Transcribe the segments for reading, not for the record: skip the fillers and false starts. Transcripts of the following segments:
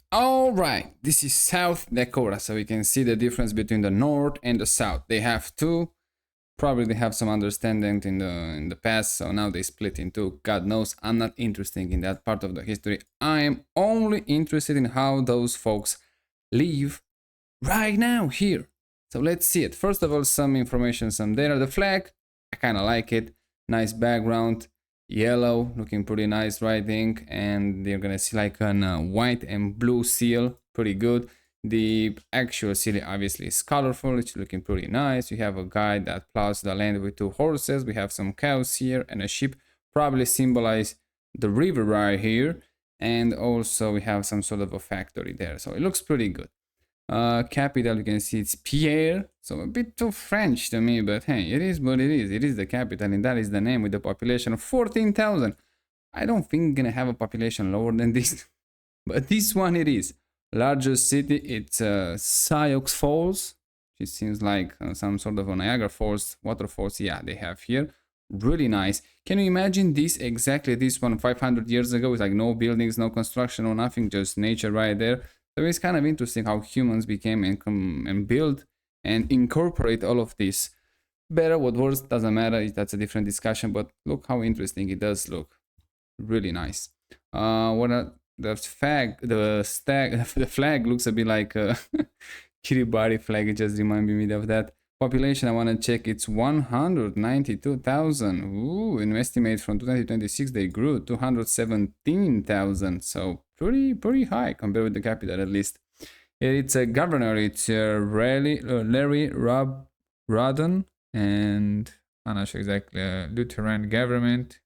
All right, this is South Dakota, so we can see the difference between the North and the South. They have two. Probably they have some understanding in the past, so now they split in two. God knows, I'm not interested in that part of the history. I am only interested in how those folks live right now here. So let's see it. First of all, some information, some data. The flag, I kind of like it. Nice background, yellow, looking pretty nice writing, and you're gonna see like a white and blue seal, pretty good. The actual seal obviously is colorful, it's looking pretty nice. You have a guy that plows the land with two horses. We have some cows here and a sheep, probably symbolize the river right here. And also we have some sort of a factory there, so it looks pretty good. Capital, you can see it's Pierre, so a bit too French to me, but hey, it is what it is. It is the capital, and that is the name with the population of 14,000. I don't think gonna have a population lower than this, but this one it is. Largest city, it's Sioux Falls. It seems like some sort of a Niagara Falls, waterfalls. Yeah, they have here. Really nice. Can you imagine this exactly? This one 500 years ago with like no buildings, no construction, or nothing, just nature right there. So it's kind of interesting how humans became and build and incorporate all of this. Better, what worse, doesn't matter. That's a different discussion. But look how interesting it does look. Really nice. What are the flag? The flag looks a bit like a Kiribati flag. It just reminded me of that. Population, I want to check. It's 192,000. Ooh, an estimate from 2026 they grew 217,000. So pretty high compared with the capital at least. It's a governor. It's Larry Rodden, and I'm not sure exactly. Lutheran government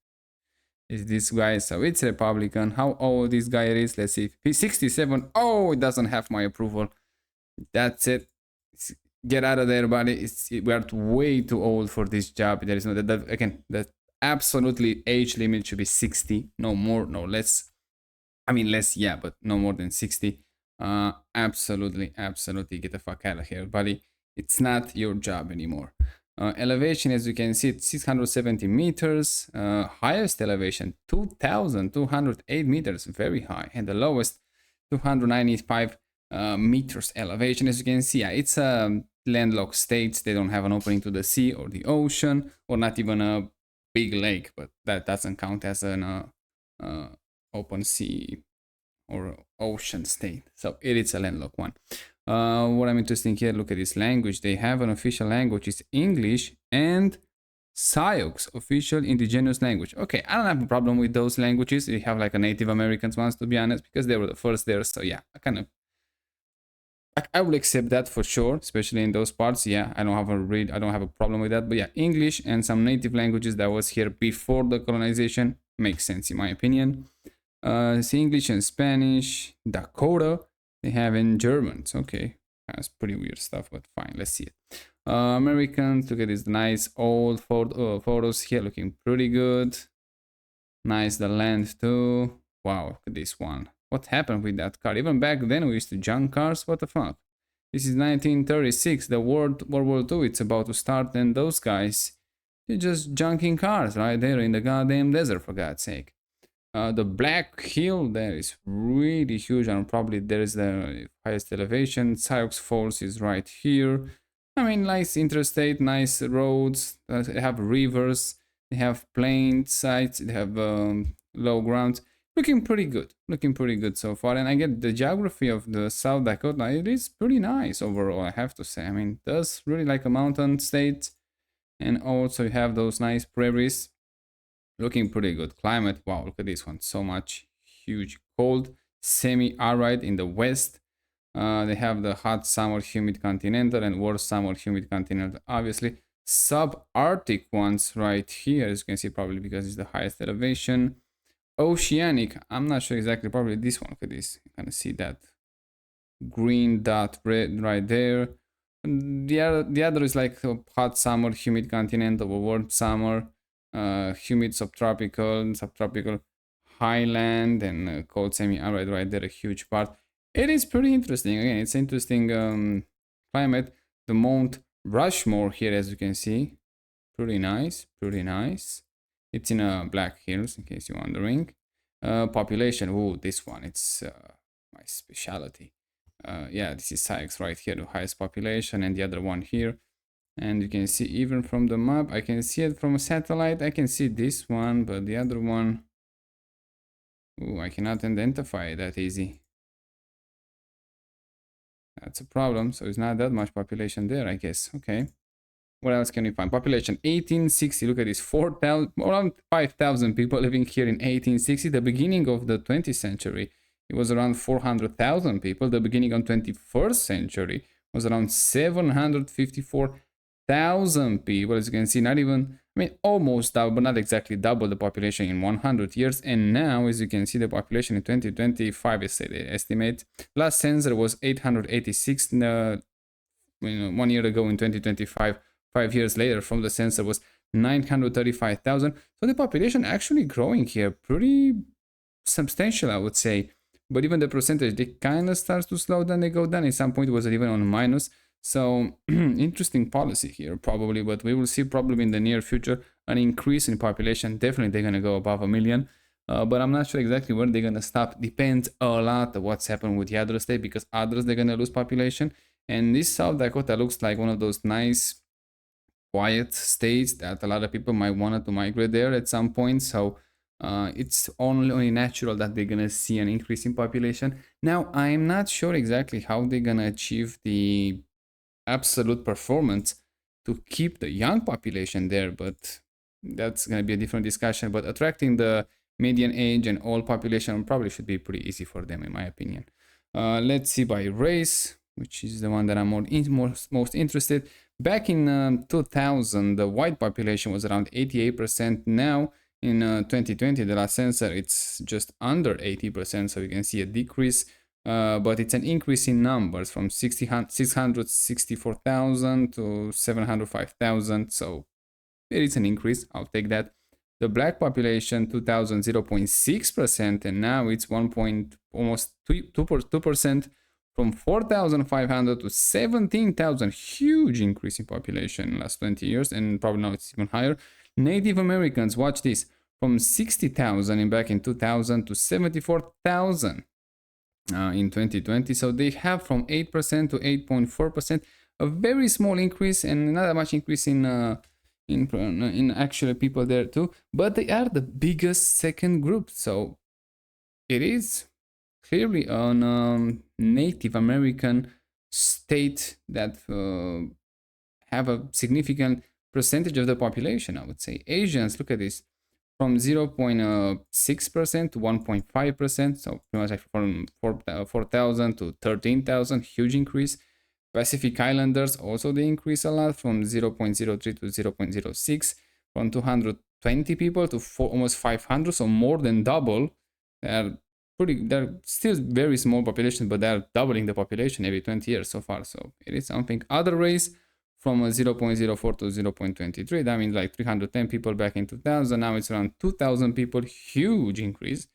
is this guy. So it's Republican. How old this guy is? Let's see. He's 67. Oh, it doesn't have my approval. That's it. Get out of there, buddy. We are way too old for this job. There is no again. The absolutely age limit should be 60. No more, no less. I mean less, yeah, but no more than 60. Absolutely get the fuck out of here, buddy. It's not your job anymore. Elevation, as you can see, it's 670 meters. Highest elevation 2,208 meters, very high, and the lowest 295 meters elevation. As you can see, yeah, it's a landlocked states. They don't have an opening to the sea or the ocean, or not even a big lake, but that doesn't count as an open sea or ocean state. So it is a landlocked one. What I'm interested in here, look at this language. They have an official language, it's English and Sioux, official indigenous language. Okay, I don't have a problem with those languages. They have like a Native Americans ones, to be honest, because they were the first there. So yeah, I will accept that for sure, especially in those parts. Yeah, I don't have a problem with that. But yeah, English and some native languages that was here before the colonization makes sense in my opinion. See English and Spanish, Dakota, they have in Germans. Okay, that's pretty weird stuff, but fine, let's see it. Americans, look at these nice old photos here, looking pretty good. Nice, the land too. Wow, look at this one. What happened with that car? Even back then we used to junk cars, what the fuck? This is 1936, the World War II, it's about to start, and those guys, they're just junking cars right there in the goddamn desert, for God's sake. The Black Hill there is really huge, and probably there is the highest elevation. Sioux Falls is right here. I mean, nice interstate, nice roads. They have rivers, they have plain sites, they have low grounds. Looking pretty good so far. And I get the geography of the South Dakota. It is pretty nice overall, I have to say. I mean, it does really like a mountain state, and also you have those nice prairies. Looking pretty good. Climate, wow, look at this one. So much huge cold, semi-arid in the west. They have the hot summer humid continental and worst summer humid continental. Obviously, subarctic ones right here, as you can see, probably because it's the highest elevation. Oceanic, I'm not sure exactly, probably this one. Look at this. You kind of see that green dot red right there. The other is like hot summer, humid continental, or warm summer. Humid subtropical highland, and cold semi-arid right there, a huge part. It is pretty interesting. Again, it's interesting climate. The Mount Rushmore here, as you can see, pretty nice. It's in Black Hills, in case you're wondering. Population, oh, this one, it's my specialty. Yeah, this is Sykes right here, the highest population, and the other one here. And you can see even from the map, I can see it from a satellite. I can see this one, but the other one, ooh, I cannot identify that easy. That's a problem. So it's not that much population there, I guess. Okay. What else can we find? Population 1860. Look at this, 4,000, around 5,000 people living here in 1860. The beginning of the 20th century, it was around 400,000 people. The beginning of 21st century was around 754,000 people. As you can see, not even, I mean, almost double, but not exactly double the population in 100 years. And now, as you can see, the population in 2025 is estimate. Last census was 886. 1 year ago in 2025. 5 years later from the census was 935,000. So the population actually growing here pretty substantial, I would say. But even the percentage, they kind of starts to slow down, they go down. At some point it was even on minus. So interesting policy here probably, but we will see probably in the near future an increase in population. Definitely they're going to go above a million. But I'm not sure exactly where they're going to stop. Depends a lot of what's happened with the other state, because others they're going to lose population. And this South Dakota looks like one of those nice quiet states that a lot of people might want to migrate there at some point. So it's only natural that they're gonna see an increase in population. Now, I'm not sure exactly how they're gonna achieve the absolute performance to keep the young population there, but that's gonna be a different discussion. But attracting the median age and all population probably should be pretty easy for them, in my opinion. Let's see by race, which is the one that I'm most interested. Back in 2000, the white population was around 88%. Now, in 2020, the last census, it's just under 80%. So you can see a decrease, but it's an increase in numbers from 664,000 to 705,000. So there is an increase. I'll take that. The black population, 2000, 0.6%, and now it's 1. Almost 2%. From 4,500 to 17,000, huge increase in population in the last 20 years, and probably now it's even higher. Native Americans, watch this, from 60,000 back in 2000 to 74,000 in 2020. So they have from 8% to 8.4%, a very small increase, and not that much increase in actual people there too. But they are the biggest second group, so it is clearly an Native American state that have a significant percentage of the population, I would say. Asians, look at this, from 0.6% to 1.5%, so pretty much like from 4,000 to 13,000, huge increase. Pacific Islanders also they increase a lot, from 0.03 to 0.06, from 220 people to almost 500, so more than double. They're still very small population, but they're doubling the population every 20 years so far. So it is something. Other race, from 0.04 to 0.23, that means like 310 people back in 2000. Now it's around 2,000 people, huge increase.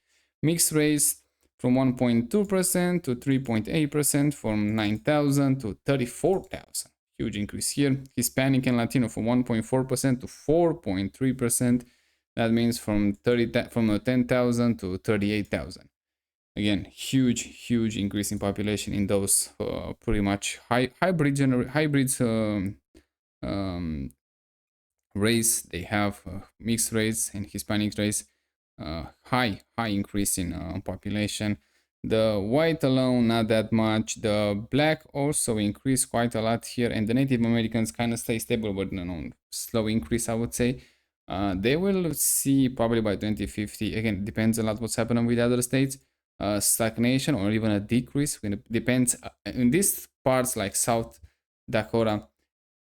Mixed race, from 1.2% to 3.8%, from 9,000 to 34,000. Huge increase here. Hispanic and Latino from 1.4% to 4.3%. That means from 10,000 to 38,000. Again, huge increase in population in those pretty much hybrids race. They have mixed race and Hispanic race. High increase in population. The white alone not that much. The black also increased quite a lot here, and the Native Americans kind of stay stable, but slow increase, I would say. They will see probably by 2050. Again, depends a lot what's happening with other states. Stagnation or even a decrease. It depends. In these parts like South Dakota,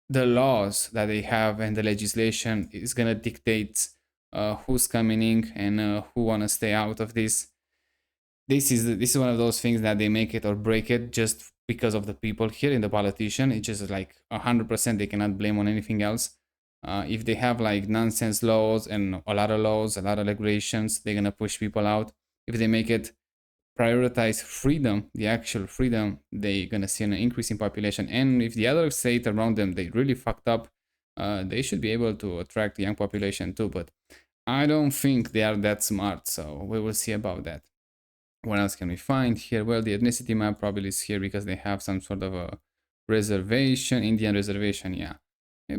the laws that they have and the legislation is gonna dictate who's coming in and who wanna stay out of this. This is one of those things that they make it or break it just because of the people here in the politician. It's just like 100%. They cannot blame on anything else. If they have like nonsense laws and a lot of laws, a lot of regulations, they're gonna push people out. If they make it prioritize freedom, the actual freedom, they're gonna see an increase in population. And if the other state around them they really fucked up, they should be able to attract the young population too. But I don't think they are that smart, so we will see about that. What else can we find here? Well, the ethnicity map probably is here because they have some sort of a reservation, Indian reservation, yeah.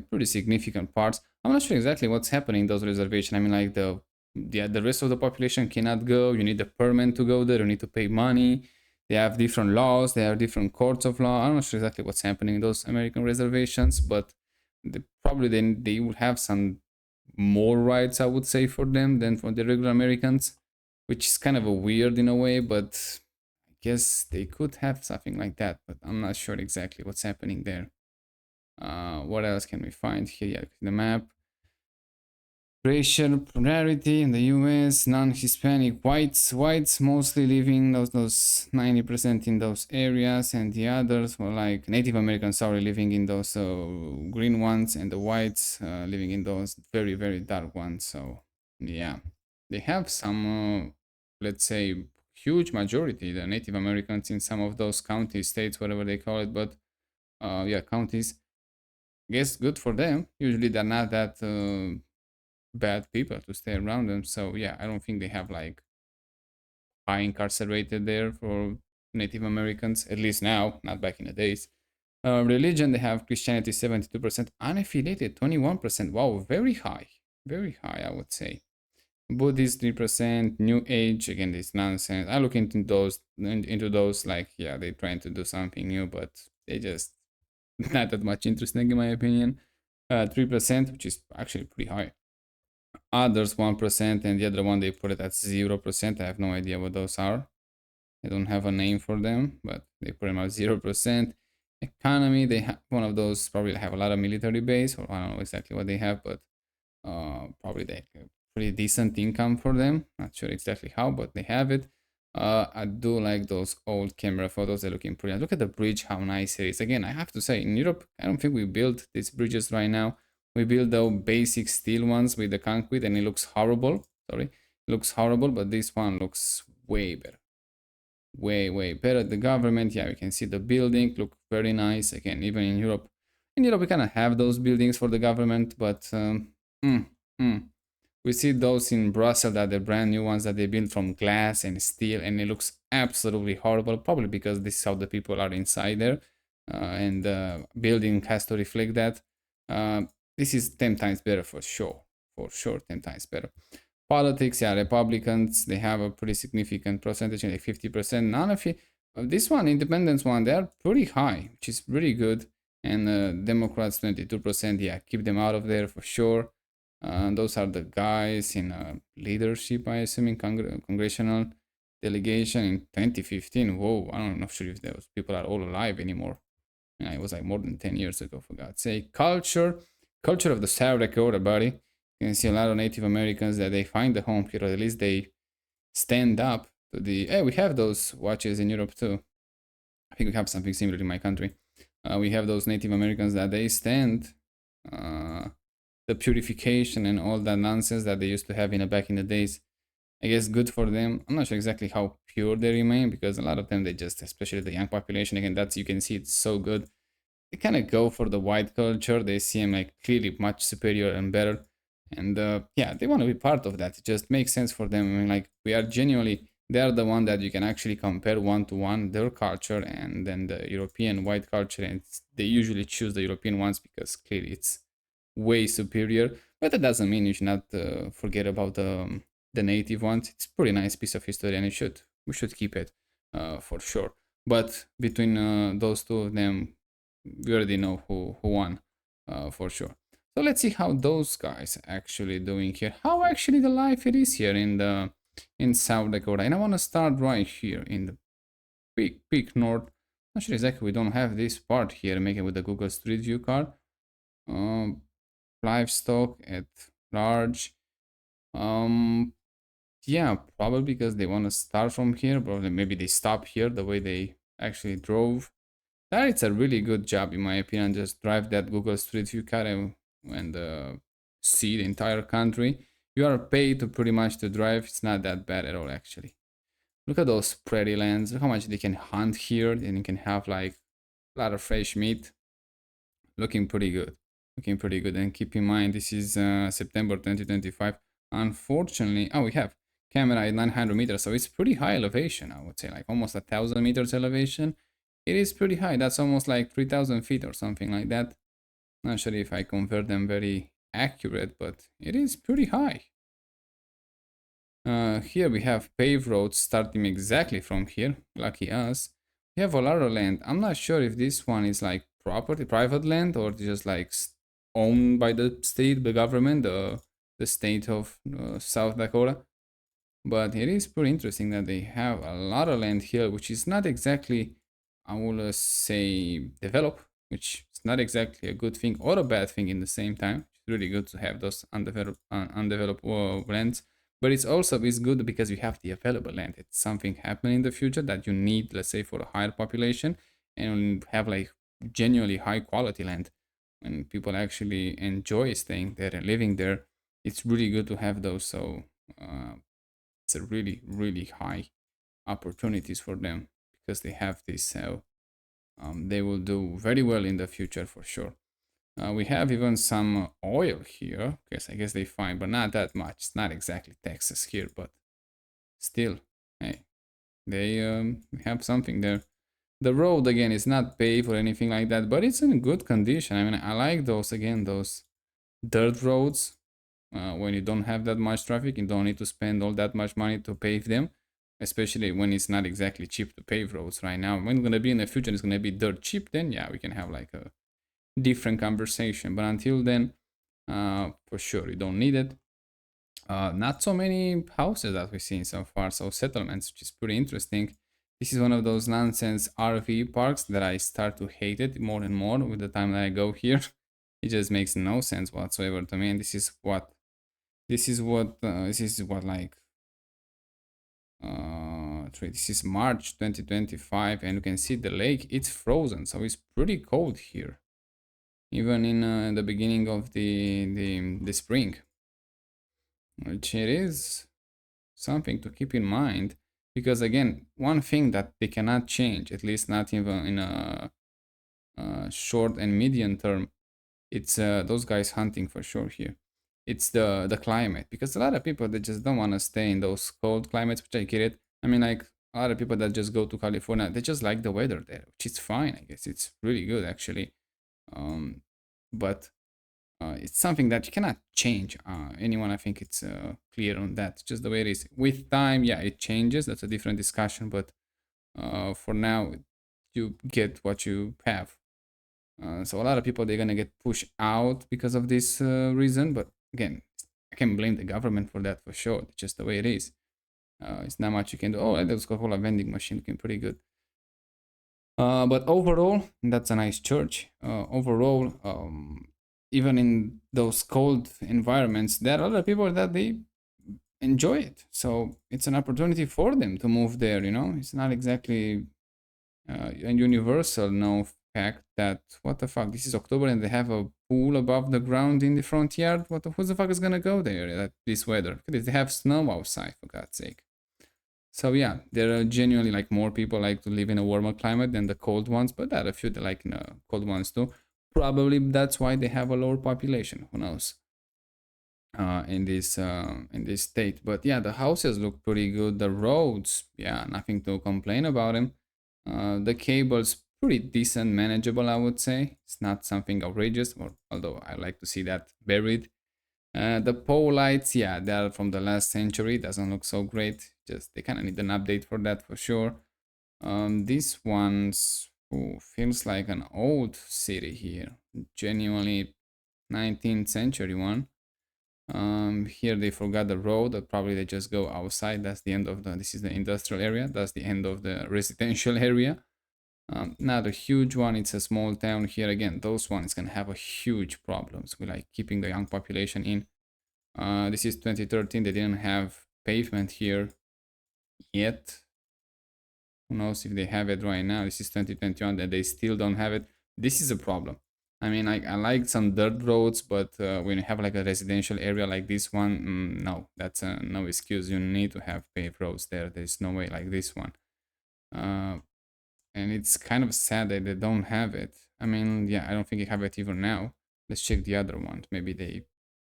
Pretty significant parts. I'm not sure exactly what's happening in those reservations. I mean, like the rest of the population cannot go. You need a permit to go there. You need to pay money. They have different laws. They have different courts of law. I'm not sure exactly what's happening in those American reservations, but probably then they will have some more rights, I would say, for them than for the regular Americans, which is kind of a weird in a way, but I guess they could have something like that, but I'm not sure exactly what's happening there. What else can we find here? Yeah, the map. Racial plurality in the US, non-Hispanic whites mostly living those 90% in those areas, and the others were like Native Americans, sorry, living in those green ones, and the whites living in those very dark ones. So yeah, they have some, let's say, huge majority, the Native Americans in some of those counties, states, whatever they call it, but yeah, counties. Guess good for them. Usually they're not that bad people to stay around them. So yeah, I don't think they have like high incarcerated there for Native Americans, at least now, not back in the days. Religion, they have Christianity 72%, unaffiliated 21%. Wow, very high, I would say. Buddhist 3%, New Age, again, this nonsense. I look into those like, yeah, they're trying to do something new, but they just not that much interesting in my opinion. 3%, which is actually pretty high. Others 1%, and the other one they put it at 0%. I have no idea what those are. I don't have a name for them, but they put them at 0%. Economy, they have one of those, probably have a lot of military base, or I don't know exactly what they have, but probably they have a pretty decent income for them. Not sure exactly how, but they have it. I do like those old camera photos. They're looking pretty nice. Look at the bridge, how nice it is. Again, I have to say, in Europe, I don't think we built these bridges right now. We build the basic steel ones with the concrete, and it looks horrible. Sorry, it looks horrible, but this one looks way better. Way better. The government, yeah, we can see the building look very nice. Again, even in Europe, we kind of have those buildings for the government, but mm, mm, we see those in Brussels that the brand new ones that they built from glass and steel, and it looks absolutely horrible. Probably because this is how the people are inside there, and the building has to reflect that. This is 10 times better for sure, 10 times better. Politics, yeah, Republicans they have a pretty significant percentage, like 50%. None of it. This one, independence one, they are pretty high, which is really good. And Democrats 22%. Yeah, keep them out of there for sure. Those are the guys in leadership, I assume, in congressional delegation in 2015. Whoa, I'm not sure if those people are all alive anymore. Yeah, it was like more than 10 years ago, for God's sake. Culture of the South Dakota, buddy. You can see a lot of Native Americans that they find a home here, or at least they stand up to the. Hey, we have those watches in Europe too. I think we have something similar in my country. We have those Native Americans that they stand uh, the purification and all that nonsense that they used to have in the back in the days. I guess good for them. I'm not sure exactly how pure they remain because a lot of them they just, especially the young population, again, that's you can see it's so good. They kind of go for the white culture. They seem like clearly much superior and better, and yeah, they want to be part of that. It just makes sense for them. I mean, like we are genuinely, they are the one that you can actually compare one to one their culture and then the European white culture, and they usually choose the European ones because clearly it's way superior. But that doesn't mean you should not forget about the native ones. It's a pretty nice piece of history, and we should keep it for sure. But between those two of them, we already know who won for sure. So let's see how those guys actually doing here. How actually the life it is here in South Dakota. And I want to start right here in the peak north. Not sure exactly. We don't have this part here. Make it with the Google Street View card. Um, Livestock at large. Um, yeah, probably because they want to start from here. Probably maybe they stop here the way they actually drove. That it's a really good job in my opinion. Just drive that Google Street View car and see the entire country. You are paid to pretty much to drive. It's not that bad at all actually. Look at those prairie lands. Look how much they can hunt here, and you can have like a lot of fresh meat. Looking pretty good. Looking pretty good. And keep in mind, this is September 2025. Unfortunately, oh, we have camera at 900 meters, so it's pretty high elevation. I would say like almost 1,000 meters elevation. It is pretty high. That's almost like 3,000 feet or something like that. Not sure if I convert them very accurate, but it is pretty high. Here we have paved roads starting exactly from here. Lucky us. We have a lot of land. I'm not sure if this one is like property, private land, or just like owned by the state, the government, the state of South Dakota. But it is pretty interesting that they have a lot of land here, which is not exactly, I will say, develop, which is not exactly a good thing or a bad thing in the same time. It's really good to have those undeveloped lands, but it's good because you have the available land. It's something happening in the future that you need, let's say, for a higher population, and have like genuinely high quality land. When people actually enjoy staying there and living there, it's really good to have those. So it's a really high opportunities for them because they have this. So they will do very well in the future for sure. We have even some oil here. Yes, I guess they find, but not that much. It's not exactly Texas here, but still, hey, they have something there. The road again is not paved or anything like that, but it's in good condition. I mean, I like those again, those dirt roads. When you don't have that much traffic, you don't need to spend all that much money to pave them, especially when it's not exactly cheap to pave roads right now. When it's gonna be in the future, it's gonna be dirt cheap. Then yeah, we can have like a different conversation. But until then, for sure, you don't need it. Not so many houses that we've seen so far, so settlements, which is pretty interesting. This is one of those nonsense RV parks that I start to hate it more and more with the time that I go here. It just makes no sense whatsoever to me, and this is what like this is March 2025, and you can see the lake, it's frozen, so it's pretty cold here, even in the beginning of the spring, which it is something to keep in mind, because again, one thing that they cannot change, at least not even in a short and medium term, it's those guys hunting for sure here. It's the climate, because a lot of people, they just don't want to stay in those cold climates, which I get it. I mean, like a lot of people that just go to California, they just like the weather there, which is fine. I guess it's really good actually. But it's something that you cannot change. Anyone, I think it's clear on that. Just the way it is. With time, yeah, it changes. That's a different discussion. But for now, you get what you have. So a lot of people, they're gonna get pushed out because of this reason. But again, I can blame the government for that for sure. It's just the way it is. It's not much you can do. Oh, there's Coca-Cola vending machine looking pretty good. But overall, that's a nice church. Overall, even in those cold environments, there are other people that they enjoy it. So it's an opportunity for them to move there. It's not exactly a universal no fact that what the fuck, this is October and they have a pool above the ground in the front yard. Who the fuck is gonna go there at this weather? They have snow outside, for God's sake. So yeah, there are genuinely like more people like to live in a warmer climate than the cold ones, but there are a few that like cold ones too. Probably that's why they have a lower population. Who knows? In this state, but yeah, the houses look pretty good. The roads, yeah, nothing to complain about them. The cables, pretty decent, manageable, I would say. It's not something outrageous, or although I like to see that buried. The pole lights, yeah, they are from the last century. Doesn't look so great. Just they kind of need an update for that for sure. These ones, feels like an old city here. Genuinely 19th century one. Here they forgot the road. Probably they just go outside. That's the end of this is the industrial area. That's the end of the residential area. Not a huge one. It's a small town here. Again, those ones can have a huge problems with like keeping the young population in. This is 2013. They didn't have pavement here yet. Who knows if they have it right now? This is 2021 that they still don't have it. This is a problem. I mean, I like some dirt roads, but when you have like a residential area like this one, no, that's no excuse. You need to have paved roads there. There's no way like this one. And it's kind of sad that they don't have it. I mean, yeah, I don't think they have it even now. Let's check the other one. Maybe they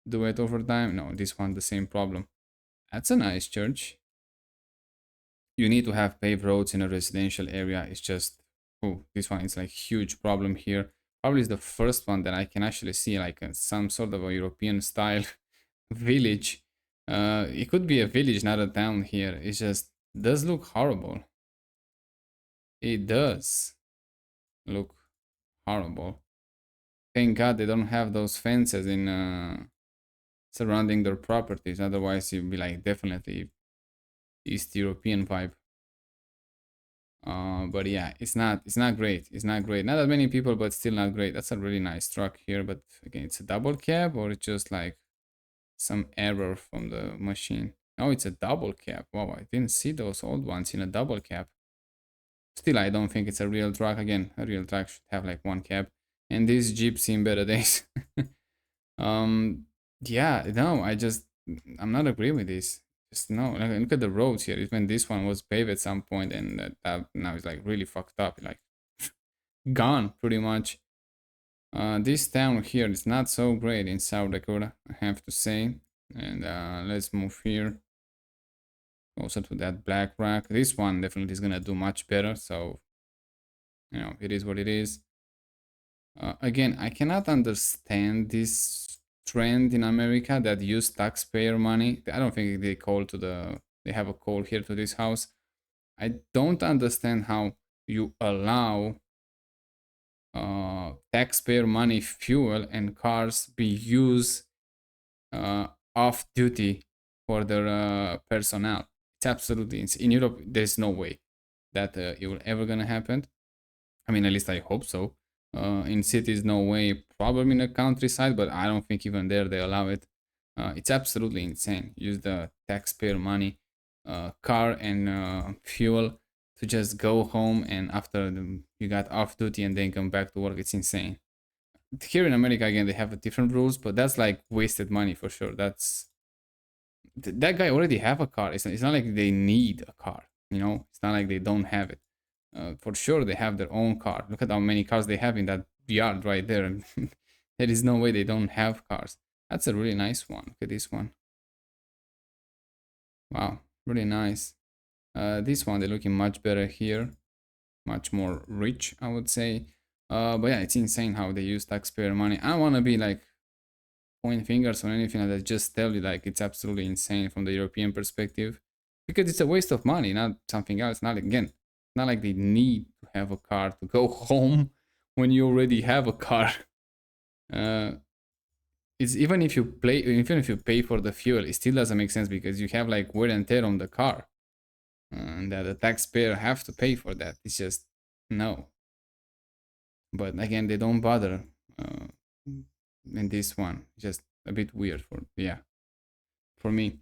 do it over time. No, this one, the same problem. That's a nice church. You need to have paved roads in a residential area. It's just, oh, this one is like huge problem here. Probably is the first one that I can actually see like some sort of a European style village. It could be a village, not a town here. It just does look horrible. It does look horrible. Thank God they don't have those fences in surrounding their properties. Otherwise, you'd be like definitely East European vibe. But yeah, it's not great. It's not great. Not that many people, but still not great. That's a really nice truck here. But again, it's a double cab or it's just like some error from the machine. Oh, it's a double cab. Wow, I didn't see those old ones in a double cab. Still, I don't think it's a real truck. Again, a real truck should have like one cab. And these Jeeps seen better days. um, yeah, no, I'm not agree with this. Just no, like, look at the roads here. Even this one was paved at some point, and that now it's like really fucked up, like gone pretty much. This town here is not so great in South Dakota, I have to say. And let's move here also to that black rock. This one definitely is gonna do much better. So it is what it is. Again, I cannot understand this trend in America that use taxpayer money. I don't think they have a call here to this house. I don't understand how you allow taxpayer money fuel and cars be used off duty for their personnel. It's absolutely insane. In Europe, there's no way that it will ever gonna happen. I mean, at least I hope so. In cities, no way. Probably in the countryside, but I don't think even there they allow it. It's absolutely insane. Use the taxpayer money, car and fuel to just go home and after you got off duty and then come back to work. It's insane. Here in America, again, they have different rules, but that's like wasted money for sure. That guy already have a car. It's not like they need a car. It's not like they don't have it. For sure, they have their own car. Look at how many cars they have in that yard right there. There is no way they don't have cars. That's a really nice one. Look at this one. Wow, really nice. This one, they're looking much better here. Much more rich, I would say. But yeah, it's insane how they use taxpayer money. I don't want to be like point fingers or anything like that. Just tell you like it's absolutely insane from the European perspective because it's a waste of money, not something else. Not again, not like they need to have a car to go home when you already have a car. Uh, it's even if you pay for the fuel, it still doesn't make sense because you have like wear and tear on the car, and that the taxpayer have to pay for that. It's just no. But again, they don't bother in this one. Just a bit weird for me.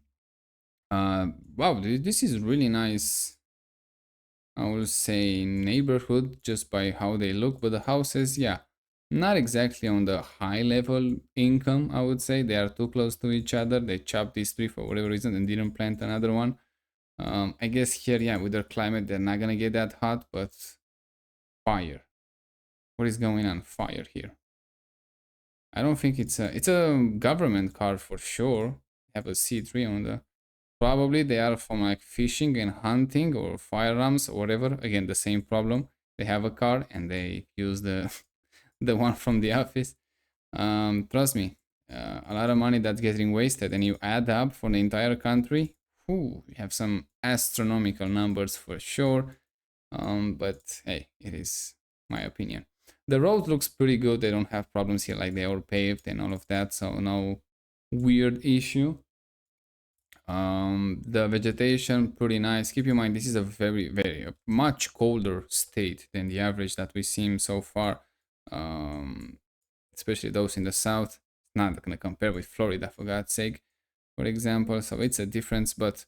Wow, this is really nice. I will say neighborhood just by how they look, but the houses, yeah, not exactly on the high level income. I would say they are too close to each other. They chopped these three for whatever reason and didn't plant another one. I guess here, yeah, with their climate, they're not gonna get that hot, but fire. What is going on? Fire here. I don't think it's a government car for sure. Have a C3 on the. Probably they are from like fishing and hunting or firearms or whatever. Again, the same problem. They have a car and they use the the one from the office. Trust me, a lot of money that's getting wasted, and you add up for the entire country. Whew, you have some astronomical numbers for sure. But hey, it is my opinion. The road looks pretty good. They don't have problems here, like they are paved and all of that, so no weird issue. The vegetation pretty nice. Keep in mind this is a very much colder state than the average that we've seen so far. Um, Especially those in the south. Not gonna compare with Florida for God's sake, for example. So it's a difference, but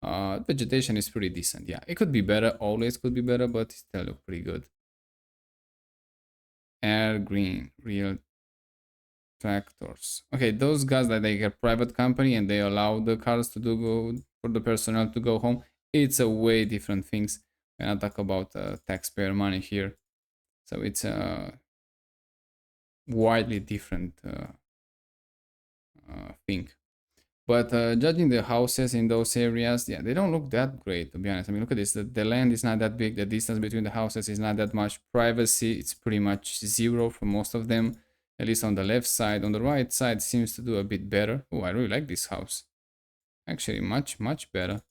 vegetation is pretty decent. Yeah, it could be better. Always could be better, but still look pretty good. Air green, real tractors. Okay, those guys that they get private company and they allow the cars to do go for the personnel to go home. It's a way different things. When I talk about taxpayer money here, so it's a widely different thing. But judging the houses in those areas, yeah, they don't look that great, to be honest. I mean, look at this. The land is not that big. The distance between the houses is not that much. Privacy, it's pretty much zero for most of them, at least on the left side. On the right side, seems to do a bit better. Oh, I really like this house. Actually, much better.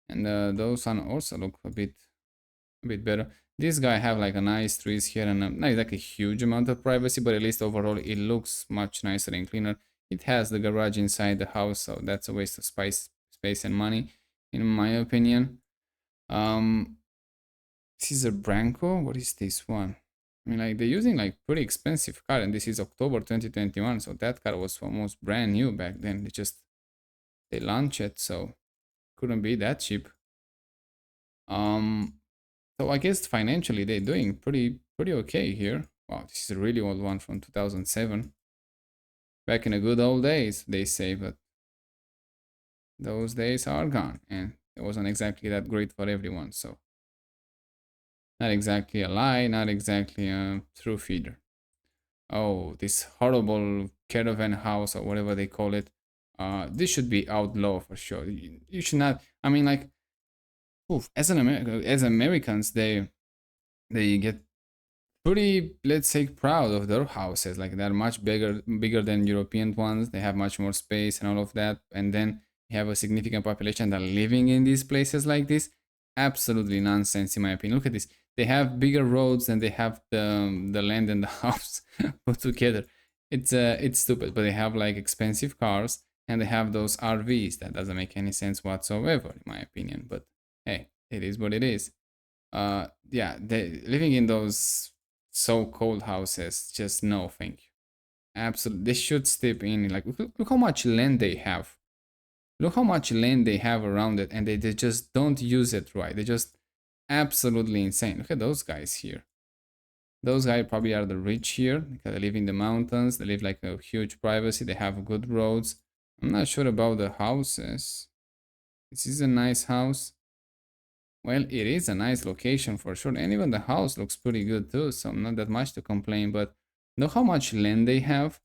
And those one also look a bit better. This guy have like a nice trees here and not like a huge amount of privacy, but at least overall it looks much nicer and cleaner. It has the garage inside the house, so that's a waste of space and money, in my opinion. Um, this is a Branco. What is this one? I mean, like they're using like pretty expensive car, and this is October 2021, so that car was almost brand new back then. They launched it, so couldn't be that cheap. Um, So I guess financially they're doing pretty okay here. Wow, this is a really old one from 2007. Back in the good old days, they say, but those days are gone, and it wasn't exactly that great for everyone. So not exactly a lie, not exactly a true feeder. Oh, this horrible caravan house or whatever they call it. This should be outlaw for sure. You should not. I mean, like, oof, as Americans, they get pretty, let's say, proud of their houses. Like they're much bigger than European ones. They have much more space and all of that, and then you have a significant population that are living in these places like this. Absolutely nonsense, in my opinion. Look at this. They have bigger roads than they have the land and the house put together. It's stupid. But they have like expensive cars, and they have those RVs. That doesn't make any sense whatsoever, in my opinion. But hey, it is what it is. Yeah, they living in those so-called houses, just no thank you. Absolutely, they should step in. Like, look how much land they have. Look how much land they have around it, and they just don't use it right. They just absolutely insane. Look at those guys here. Those guys probably are the rich here because they live in the mountains. They live like a huge privacy. They have good roads. I'm not sure about the houses. This is a nice house. Well, it is a nice location for sure, and even the house looks pretty good too, so not that much to complain. But know how much land they have,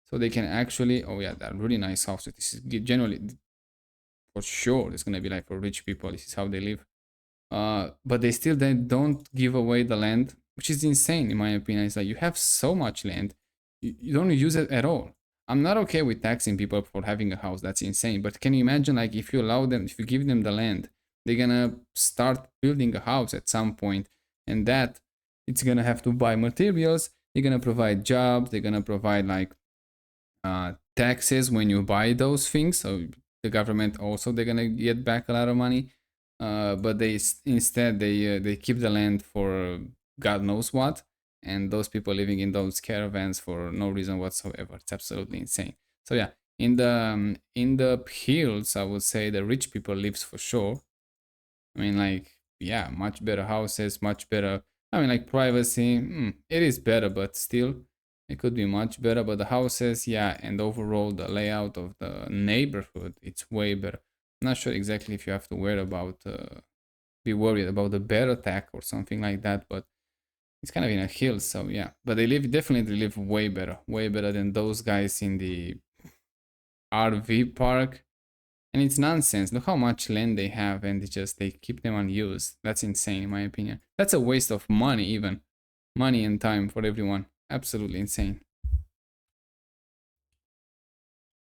so they can actually. Oh yeah, that really nice house. This is generally for sure. It's gonna be like for rich people. This is how they live. But they don't give away the land, which is insane in my opinion. It's like you have so much land, you don't use it at all. I'm not okay with taxing people for having a house. That's insane. But can you imagine, like, if you allow them, if you give them the land, they're gonna start building a house at some point, and that it's gonna have to buy materials. They're gonna provide jobs. They're gonna provide like taxes when you buy those things. So the government also they're gonna get back a lot of money. But instead they keep the land for God knows what, and those people living in those caravans for no reason whatsoever. It's absolutely insane. So yeah, in the hills, I would say the rich people lives for sure. I mean, like, yeah, much better houses, much better. I mean, like privacy, it is better, but still, it could be much better. But the houses, yeah, and overall the layout of the neighborhood, it's way better. I'm not sure exactly if you have to be worried about the bear attack or something like that, but it's kind of in a hill, so yeah. But they definitely live way better than those guys in the RV park. And it's nonsense. Look how much land they have, and they keep them unused. That's insane, in my opinion. That's a waste of money, even money and time for everyone. Absolutely insane.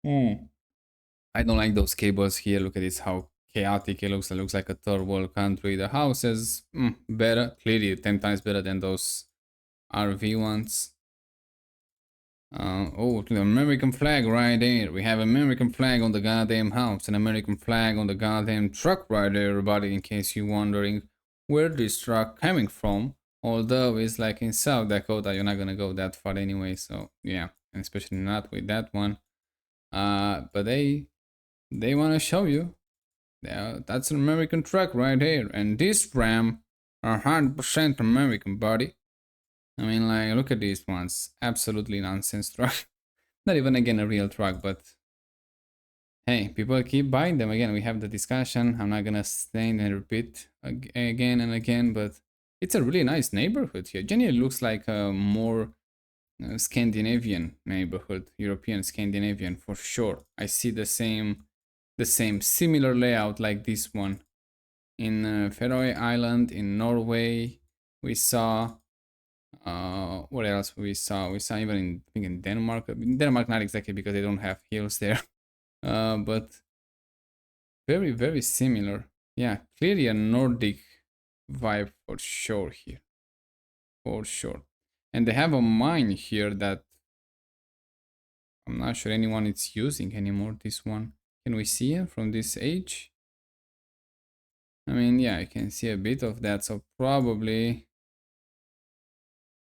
Hmm. I don't like those cables here. Look at this, how chaotic it looks. It looks like a third world country. The houses, better, clearly 10 times better than those RV ones. Oh, the American flag right there. We have American flag on the goddamn house, an American flag on the goddamn truck right there, everybody, in case you're wondering where this truck coming from. Although it's like in South Dakota, you're not gonna go that far anyway, so yeah, and especially not with that one. But they wanna show you. Yeah, that's an American truck right here, and this Ram, 100% American, buddy. I mean, like, look at these ones. Absolutely nonsense truck. Not even again a real truck, but hey, people keep buying them. Again, we have the discussion. I'm not gonna stay and repeat again and again, but it's a really nice neighborhood here. Genuinely looks like a more Scandinavian neighborhood, European Scandinavian for sure. I see the same similar layout like this one in Faroe Island, in Norway. We saw what else we saw? We saw even in I think in Denmark. In Denmark, not exactly because they don't have hills there, but very similar. Yeah, clearly a Nordic vibe for sure here, for sure. And they have a mine here that I'm not sure anyone is using anymore. This one, can we see it from this age? I mean, yeah, I can see a bit of that. So probably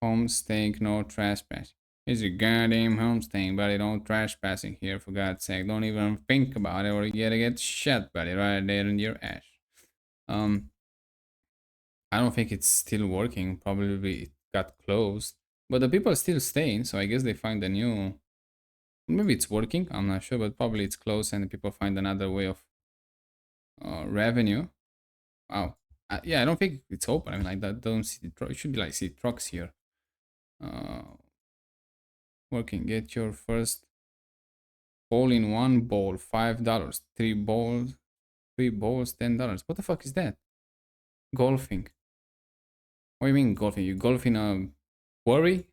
homestaying, no trespass. It's a goddamn homestaying, buddy. Don't trespassing here, for God's sake. Don't even think about it, or you gotta get shot, buddy, right there in your ass. Um, I don't think it's still working. Probably it got closed, but the people are still staying. So I guess they find a new. Maybe it's working. I'm not sure, but probably it's closed, and people find another way of revenue. Wow. Yeah, I don't think it's open. I mean, like that. Don't see the truck. It should be like see trucks here. Uh, Working. Get your first bowl in one bowl, $5. Three bowls, $10. What the fuck is that? Golfing. What do you mean golfing? You golf in a quarry?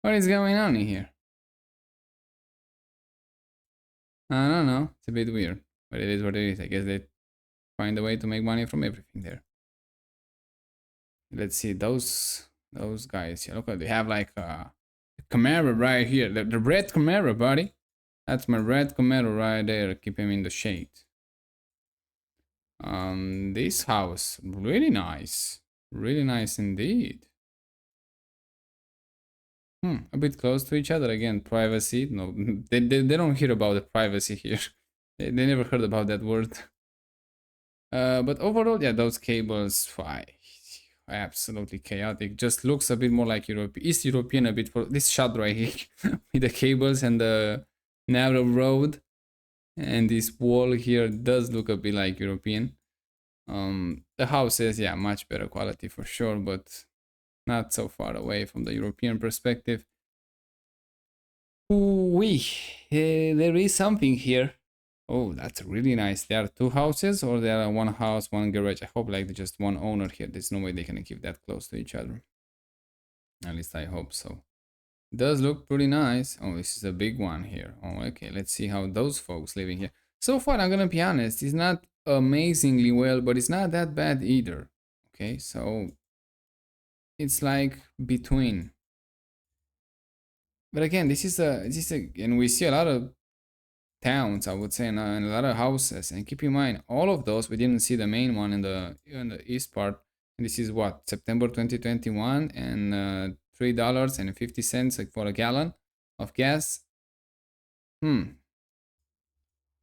What is going on in here? I don't know. It's a bit weird, but it is what it is. I guess they find a way to make money from everything there. Let's see those guys here. Look, they have like a Camaro right here. The red Camaro, buddy. That's my red Camaro right there. Keep him in the shade. This house really nice indeed. A bit close to each other again. Privacy. No, they don't hear about the privacy here. They never heard about that word. But overall, yeah, those cables, absolutely chaotic. Just looks a bit more like East European a bit for this shot right here with the cables and the narrow road, and this wall here does look a bit like European. The houses, yeah, much better quality for sure, but not so far away from the European perspective. Ooh, there is something here. Oh, that's really nice. There are two houses, or there are one house, one garage. I hope like just one owner here. There's no way they can keep that close to each other. At least I hope so. Does look pretty nice. Oh, this is a big one here. Oh, okay. Let's see how those folks living here. So far, I'm gonna be honest. It's not amazingly well, but it's not that bad either. Okay, so it's like between. But again, and we see a lot of towns, I would say, and a lot of houses. And keep in mind, all of those we didn't see the main one in the east part. And this is what September 2021, and $3.50 like for a gallon of gas. I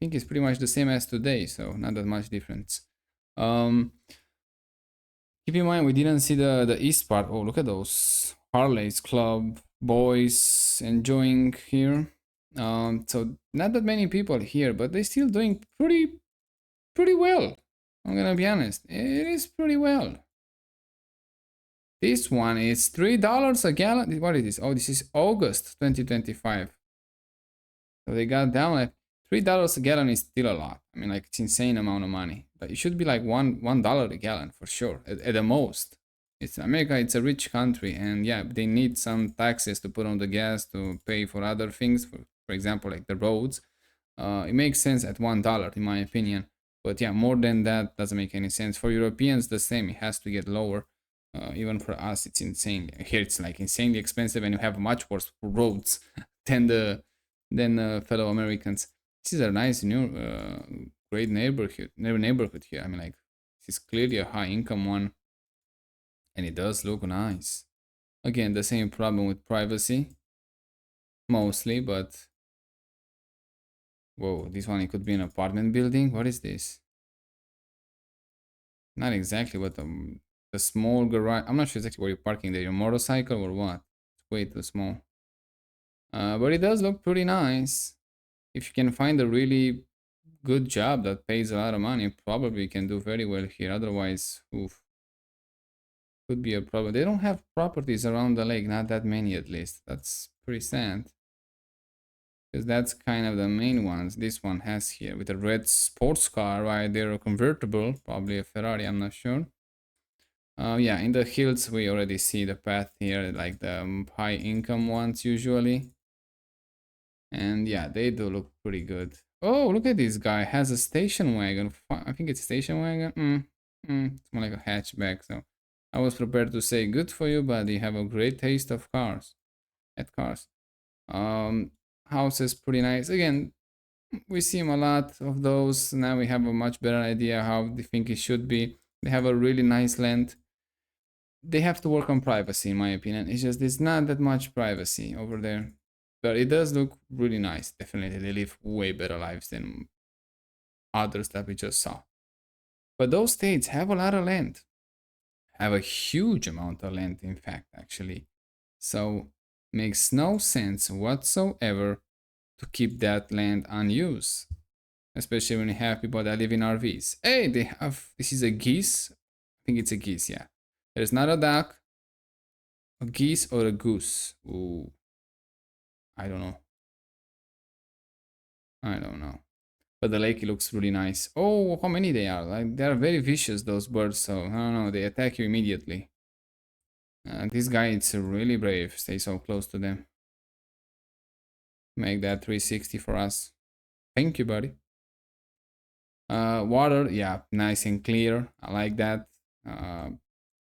think it's pretty much the same as today, so not that much difference. Um, Keep in mind we didn't see the east part. Oh, look at those Harley's Club boys enjoying here. So not that many people here, but they're still doing pretty well. I'm gonna be honest, it is pretty well. This one is $3 a gallon. What is this? Oh, this is August 2025. So they got down like $3 a gallon is still a lot. I mean, like it's insane amount of money. But it should be like $1 a gallon for sure, at the most. It's America. It's a rich country, and yeah, they need some taxes to put on the gas to pay for other things. For example, like the roads. It makes sense at $1 in my opinion. But yeah, more than that doesn't make any sense. For Europeans, the same. It has to get lower. Even for us, it's insane. Here, it's like insanely expensive, and you have much worse roads than fellow Americans. This is a nice new, great neighborhood here. I mean, like this is clearly a high income one, and it does look nice. Again, the same problem with privacy, mostly, but whoa, this one it could be an apartment building. What is this? Not exactly, but the small garage. I'm not sure exactly where you're parking there. Your motorcycle or what? It's way too small. But it does look pretty nice. If you can find a really good job that pays a lot of money, probably can do very well here. Otherwise, oof, could be a problem. They don't have properties around the lake, not that many at least. That's pretty sad. Because that's kind of the main ones. This one has here with a red sports car right there, a convertible, probably a Ferrari, I'm not sure. Yeah, in the hills we already see the path here, like the high income ones usually. And yeah, they do look pretty good. Oh, look at this guy, has a station wagon. I think it's a station wagon. It's more like a hatchback. So I was prepared to say good for you, but you have a great taste of cars. At cars. Um, House is pretty nice. Again, we see a lot of those. Now we have a much better idea how they think it should be. They have a really nice land. They have to work on privacy, in my opinion. It's just there's not that much privacy over there. But it does look really nice. Definitely, they live way better lives than others that we just saw. But those states have a lot of land, have a huge amount of land, in fact, actually. So makes no sense whatsoever to keep that land unused, especially when you have people that live in RVs. Hey, they have, this is a geese. I think it's a geese, yeah. There's not a duck, a geese, or a goose. Ooh, I don't know. I don't know. But the lake looks really nice. Oh, how many they are? Like they are very vicious, those birds. So I don't know. They attack you immediately. This guy, it's really brave. Stay so close to them. Make that 360 for us. Thank you, buddy. Water, yeah, nice and clear. I like that.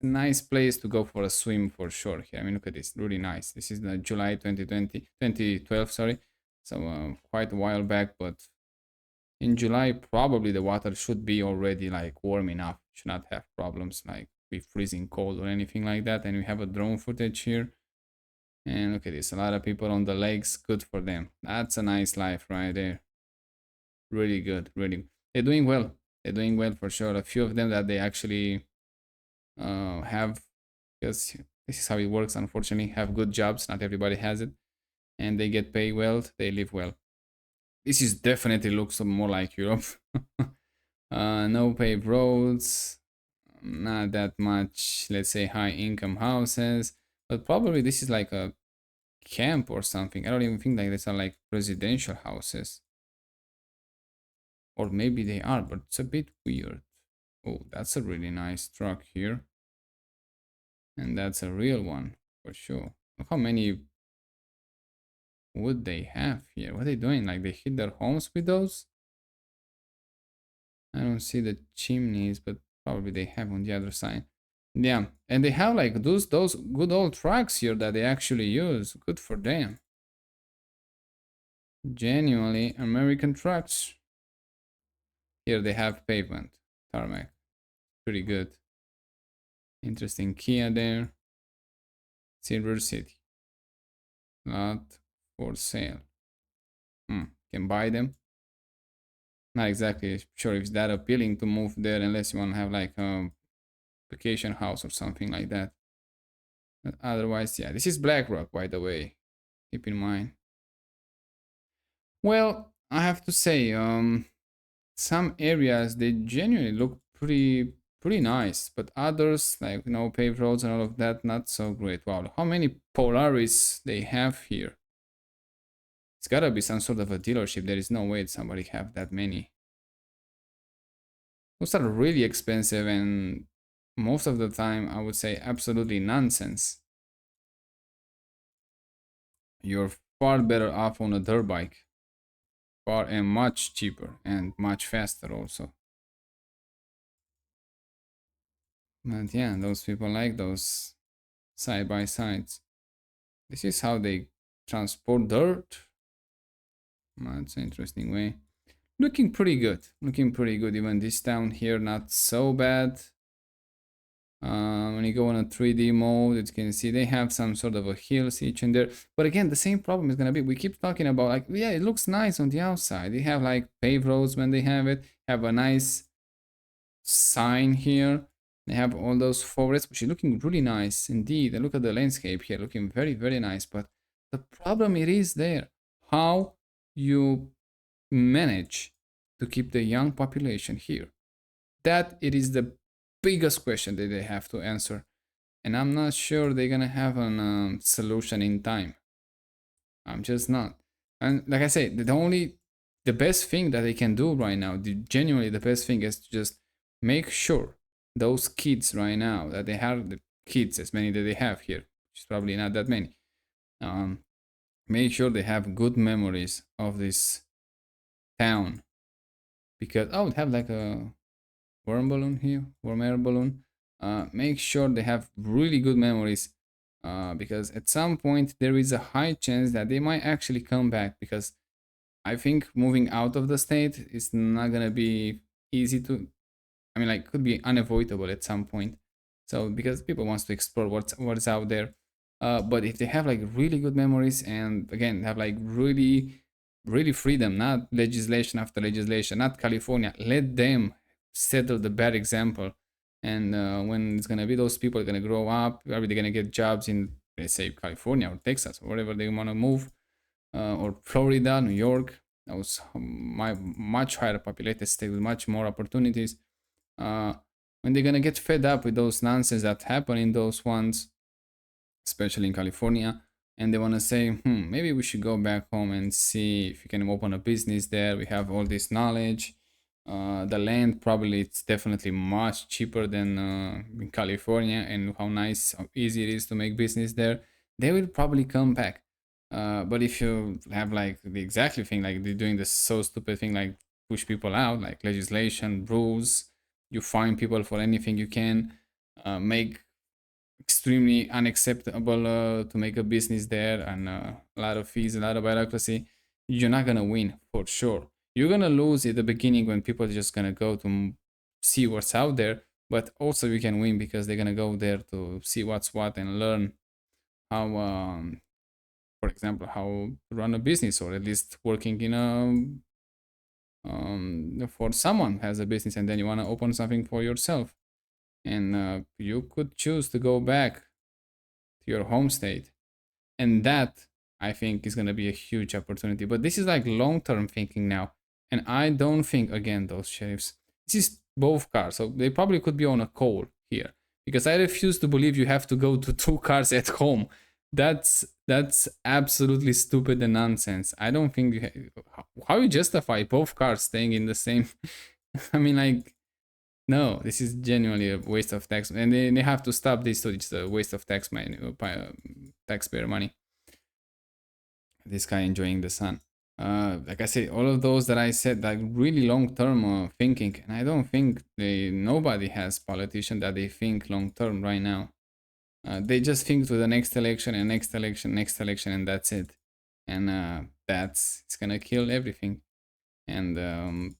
Nice place to go for a swim for sure here. I mean, look at this, really nice. This is the July 2012, sorry. So quite a while back, but in July, probably the water should be already like warm enough. Should not have problems like be freezing cold or anything like that. And we have a drone footage here. And look at this, a lot of people on the lakes, good for them. That's a nice life right there. Really good, really. They're doing well. They're doing well for sure. A few of them that they actually have, because this is how it works, unfortunately, have good jobs. Not everybody has it. And they get paid well, they live well. This is definitely looks more like Europe. No paved roads, not that much, let's say, high income houses. But probably this is like a camp or something. I don't even think like these are like residential houses. Or maybe they are, but it's a bit weird. Oh, that's a really nice truck here. And that's a real one, for sure. Look how many wood they have here. What are they doing? Like they hit their homes with those? I don't see the chimneys, but probably they have on the other side. Yeah, and they have like those good old trucks here that they actually use. Good for them. Genuinely American trucks. Here they have pavement, tarmac. Pretty good. Interesting Kia there. Silver City. Not for sale. Can buy them. Not exactly sure if it's that appealing to move there unless you want to have like a vacation house or something like that. But otherwise, yeah, this is BlackRock, by the way. Keep in mind. Well, I have to say, some areas they genuinely look pretty nice, but others like paved roads and all of that not so great. Wow, how many Polaris they have here? It's gotta be some sort of a dealership. There is no way somebody have that many. Those are really expensive and most of the time I would say absolutely nonsense. You're far better off on a dirt bike. Far and much cheaper and much faster also. But yeah, those people like those side by sides. This is how they transport dirt. That's an interesting way. Looking pretty good. Looking pretty good. Even this town here, not so bad. When you go on a 3D mode, you can see they have some sort of a hills each and there. But again, the same problem is gonna be, we keep talking about like, yeah, it looks nice on the outside. They have like paved roads when they have it, have a nice sign here. They have all those forests, which is looking really nice indeed. And look at the landscape here, looking very nice. But the problem it is there, how you manage to keep the young population here. That it is the biggest question that they have to answer. and I'm not sure they're gonna have a solution in time. I'm just not. And like I say, the best thing that they can do right now, genuinely the best thing is to just make sure those kids right now that they have the kids as many that they have here, which is probably not that many. Um, make sure they have good memories of this town because I would have like a worm balloon here, worm air balloon. Make sure they have really good memories because at some point there is a high chance that they might actually come back because I think moving out of the state is not gonna be easy to. I mean, like, could be unavoidable at some point. So because people wants to explore what's out there, but if they have like really good memories and again have like really freedom, not legislation after legislation, not California, let them settle the bad example. And when it's gonna be those people are gonna grow up, are they gonna get jobs in, let's say, California or Texas or wherever they want to move, or Florida, New York. That was my much higher populated state with much more opportunities. Uh, when they're gonna get fed up with those nonsense that happen in those ones, especially in California, and they wanna say, maybe we should go back home and see if we can open a business there. We have all this knowledge. The land probably it's definitely much cheaper than in California, and how nice, how easy it is to make business there. They will probably come back. But if you have like the exactly thing, like they're doing this so stupid thing, like push people out, like legislation, rules, you fine people for anything you can, make extremely unacceptable to make a business there, and a lot of fees, a lot of bureaucracy. You're not gonna win for sure. You're gonna lose at the beginning when people are just gonna go to see what's out there, but also you can win because they're gonna go there to see what's what and learn how, for example, how to run a business, or at least working in a for someone has a business and then you want to open something for yourself, and you could choose to go back to your home state, and that I think is going to be a huge opportunity. But this is like long-term thinking now, and I don't think again those sheriffs, this is both cars, so they probably could be on a call here, because I refuse to believe you have to go to two cars at home. That's absolutely stupid and nonsense. I don't think how you justify both cars staying in the same. I mean, like, no, this is genuinely a waste of tax, and they have to stop this. So it's a waste of tax money, taxpayer money. This guy enjoying the sun. Like I said, all of those that I said, like really long term thinking, and I don't think nobody has politician that they think long term right now. They just think to the next election and next election, next election, and that's it. And that's it's gonna kill everything. And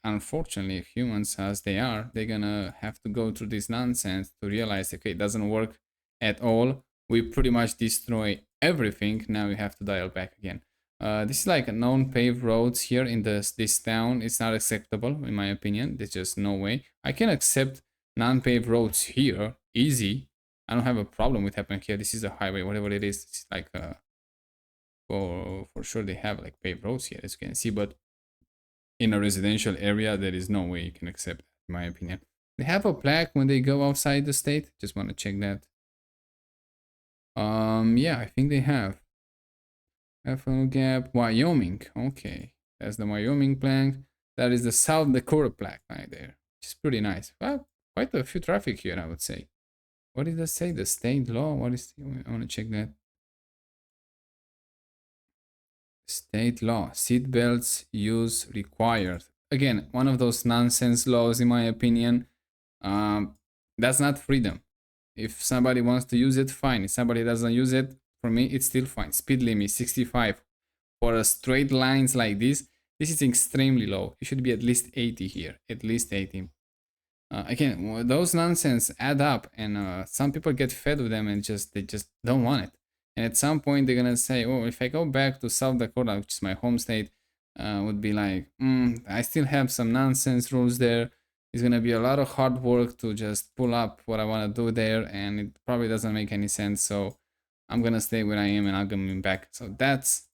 unfortunately, humans as they are, they're gonna have to go through this nonsense to realize, okay, it doesn't work at all. We pretty much destroy everything. Now we have to dial back again. This is like a non-paved roads here in this town. It's not acceptable in my opinion. There's just no way. I can accept non-paved roads here, easy. I don't have a problem with happening here. This is a highway, whatever it is. It's like for sure they have like paved roads here, as you can see, but in a residential area, there is no way you can accept that, in my opinion. They have a plaque when they go outside the state. Just want to check that. Yeah, I think they have. FL Gap, Wyoming. Okay, that's the Wyoming plaque. That is the South Dakota plaque right there, which is pretty nice. Well, quite a few traffic here, I would say. What did that say? The state law? What is? I want to check that. State law, seat belts use required. Again, one of those nonsense laws, in my opinion. Um, that's not freedom. If somebody wants to use it, fine. If somebody doesn't use it, for me, it's still fine. Speed limit 65. For a straight lines like this is extremely low. It should be at least 80 here, at least 80. Again, those nonsense add up, and some people get fed with them and they just don't want it. And at some point, they're gonna say, "Oh, if I go back to South Dakota, which is my home state, would be like, I still have some nonsense rules there. It's gonna be a lot of hard work to just pull up what I want to do there, and it probably doesn't make any sense. So I'm gonna stay where I am, and I'm gonna be back." So that's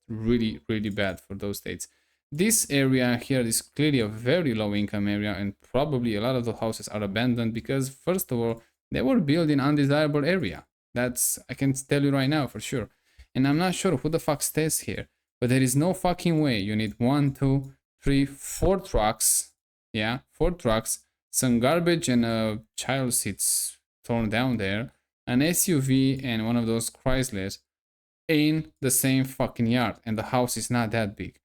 really, really bad for those states. This area here is clearly a very low income area, and probably a lot of the houses are abandoned because, first of all, They were built in undesirable area. That's I can tell you right now for sure. And I'm not sure who the fuck stays here, but there is no fucking way you need one, two, three, four trucks. Yeah, four trucks, some garbage and a child seats torn down there, an SUV and one of those Chryslers in the same fucking yard, and the house is not that big.